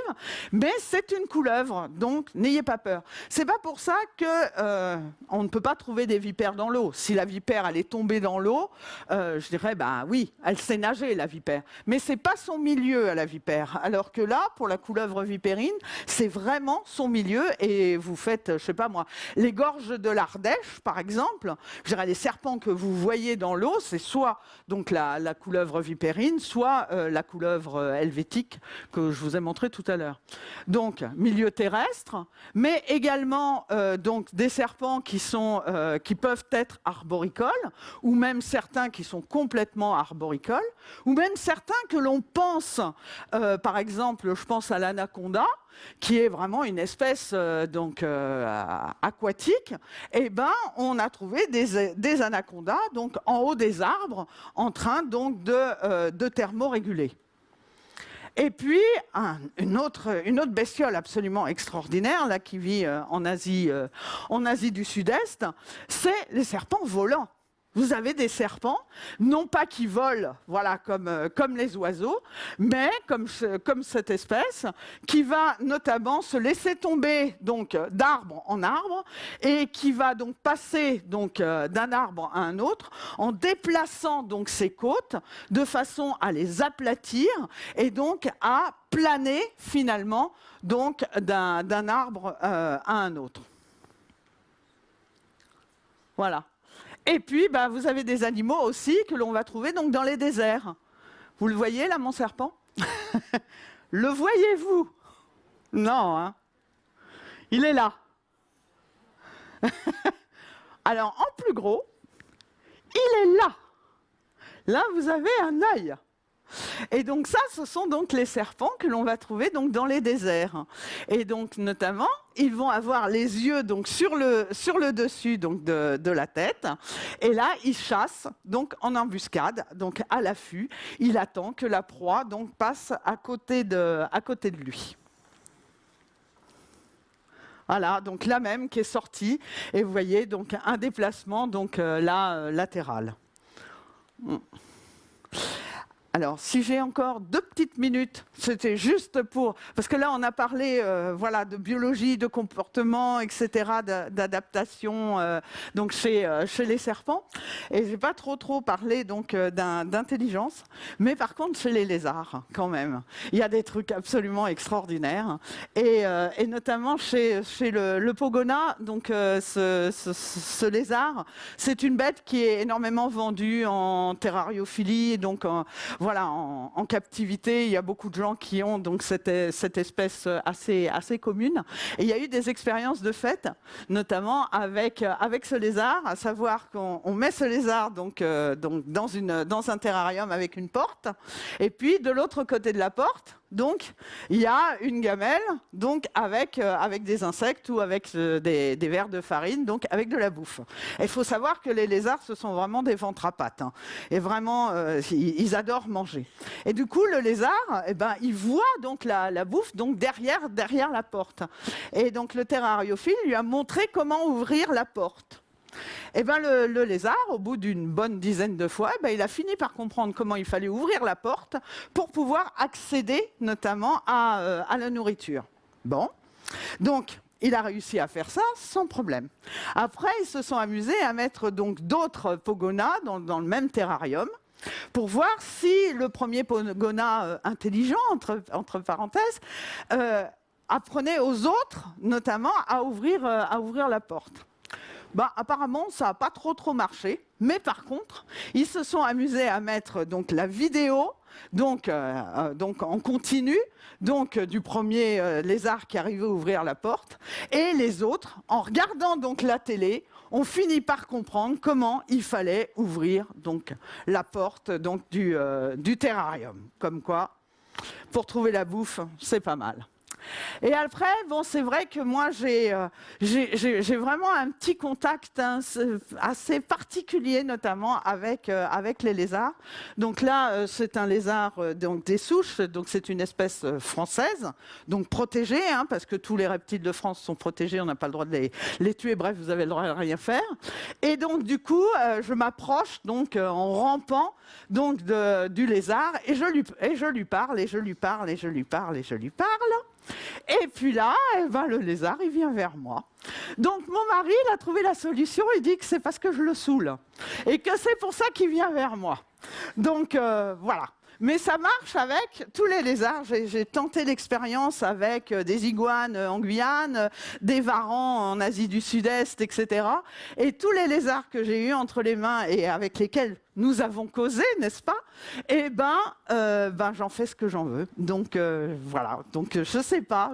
Speaker 1: mais c'est une couleuvre, donc n'ayez pas peur. C'est pas pour ça que on ne peut pas trouver des vipères dans l'eau. Si la vipère elle est tombée dans l'eau, je dirais bah oui, elle sait nager la vipère, mais c'est pas son milieu à la vipère. Alors que là, pour la couleuvre vipérine, c'est vraiment son milieu. Et vous faites, je sais pas moi, les gorges de l'Ardèche, par exemple. Je dirais les serpents que vous voyez dans l'eau, c'est soit donc la couleuvre vipérine, soit la couleuvre helvétique. que je vous ai montré tout à l'heure. Donc, milieu terrestre, mais également donc des serpents qui peuvent être arboricoles, ou même certains qui sont complètement arboricoles, ou même certains que l'on pense, par exemple, je pense à l'anaconda, qui est vraiment une espèce aquatique, et ben on a trouvé des anacondas donc en haut des arbres en train donc de thermoréguler. Et puis une autre bestiole absolument extraordinaire là qui vit en Asie du Sud-Est, c'est les serpents volants. Vous avez des serpents, non pas qui volent, voilà, comme les oiseaux, mais comme cette espèce, qui va notamment se laisser tomber donc d'arbre en arbre et qui va donc passer donc d'un arbre à un autre en déplaçant donc ses côtes de façon à les aplatir et donc à planer finalement donc d'un arbre à un autre. Voilà. Et puis, vous avez des animaux aussi que l'on va trouver donc, dans les déserts. Vous le voyez, là, mon serpent? Le voyez-vous? Non, hein? Il est là. Alors, en plus gros, il est là. Là, vous avez un œil. Et donc ça, ce sont donc les serpents que l'on va trouver donc dans les déserts. Et donc notamment, ils vont avoir les yeux donc sur le dessus donc de la tête. Et là, ils chassent donc en embuscade, donc à l'affût. Il attend que la proie donc passe à côté de lui. Voilà, donc la même qui est sortie. Et vous voyez donc un déplacement donc là latéral. Alors, si j'ai encore 2 petites minutes, c'était juste pour... Parce que là, on a parlé voilà, de biologie, de comportement, etc., d'adaptation donc chez les serpents. Et je n'ai pas trop parlé donc, d'intelligence. Mais par contre, chez les lézards, quand même, il y a des trucs absolument extraordinaires. Et notamment chez le pogona, donc, ce lézard, c'est une bête qui est énormément vendue en terrariophilie, donc voilà, en captivité, il y a beaucoup de gens qui ont donc cette espèce assez commune. Et il y a eu des expériences de fait, notamment avec ce lézard, à savoir qu'on met ce lézard donc dans un terrarium avec une porte, et puis de l'autre côté de la porte, donc il y a une gamelle donc avec des insectes ou avec des vers de farine, donc avec de la bouffe. Il faut savoir que les lézards, ce sont vraiment des ventres à pattes, hein, et vraiment ils adorent manger. Et du coup, le lézard, il voit donc la bouffe donc derrière la porte. Et donc le terrariophile lui a montré comment ouvrir la porte. Et le lézard, au bout d'une bonne dizaine de fois, il a fini par comprendre comment il fallait ouvrir la porte pour pouvoir accéder notamment à la nourriture. Bon, donc il a réussi à faire ça sans problème. Après, ils se sont amusés à mettre donc d'autres pogonas dans le même terrarium pour voir si le premier pogona intelligent, entre parenthèses, apprenait aux autres, notamment, à ouvrir la porte. Apparemment, ça n'a pas trop marché, mais par contre, ils se sont amusés à mettre donc, la vidéo donc en continu donc, du premier lézard qui arrivait à ouvrir la porte, et les autres, en regardant donc, la télé, ont fini par comprendre comment il fallait ouvrir donc, la porte donc, du terrarium. Comme quoi, pour trouver la bouffe, c'est pas mal. Et après, bon, c'est vrai que moi, j'ai vraiment un petit contact assez particulier, notamment avec les lézards. Donc là, c'est un lézard donc des souches, donc c'est une espèce française, donc protégée, hein, parce que tous les reptiles de France sont protégés, on n'a pas le droit de les tuer, bref, vous avez le droit de rien faire. Et donc, du coup, je m'approche donc en rampant donc du lézard, et je lui parle, et je lui parle, et je lui parle, et je lui parle. Et puis là, le lézard, il vient vers moi. Donc mon mari, il a trouvé la solution, il dit que c'est parce que je le saoule. Et que c'est pour ça qu'il vient vers moi. Donc voilà. Mais ça marche avec tous les lézards. J'ai tenté l'expérience avec des iguanes en Guyane, des varans en Asie du Sud-Est, etc. Et tous les lézards que j'ai eus entre les mains et avec lesquels nous avons causé, n'est-ce pas? Eh ben, j'en fais ce que j'en veux. Donc voilà. Donc je sais pas.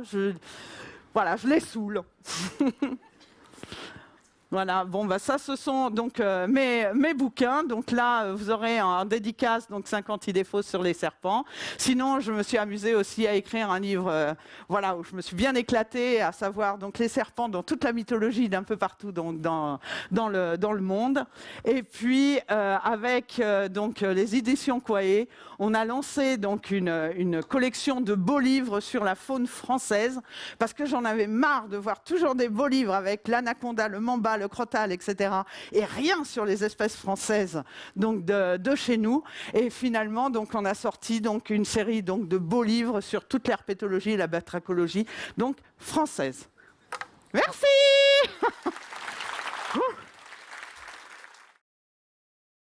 Speaker 1: Voilà, je les saoule. Voilà, bon, ça, ce sont donc mes bouquins. Donc là, vous aurez en dédicace donc 50 idées fausses sur les serpents. Sinon, je me suis amusée aussi à écrire un livre, voilà, où je me suis bien éclatée, à savoir donc les serpents dans toute la mythologie d'un peu partout donc dans le monde. Et puis avec donc les éditions Quae, on a lancé donc une collection de beaux livres sur la faune française, parce que j'en avais marre de voir toujours des beaux livres avec l'anaconda, le mamba, le crotal, etc. et rien sur les espèces françaises donc de chez nous. Et finalement, donc, on a sorti donc, une série donc, de beaux livres sur toute l'herpétologie et la batracologie donc, française. Merci.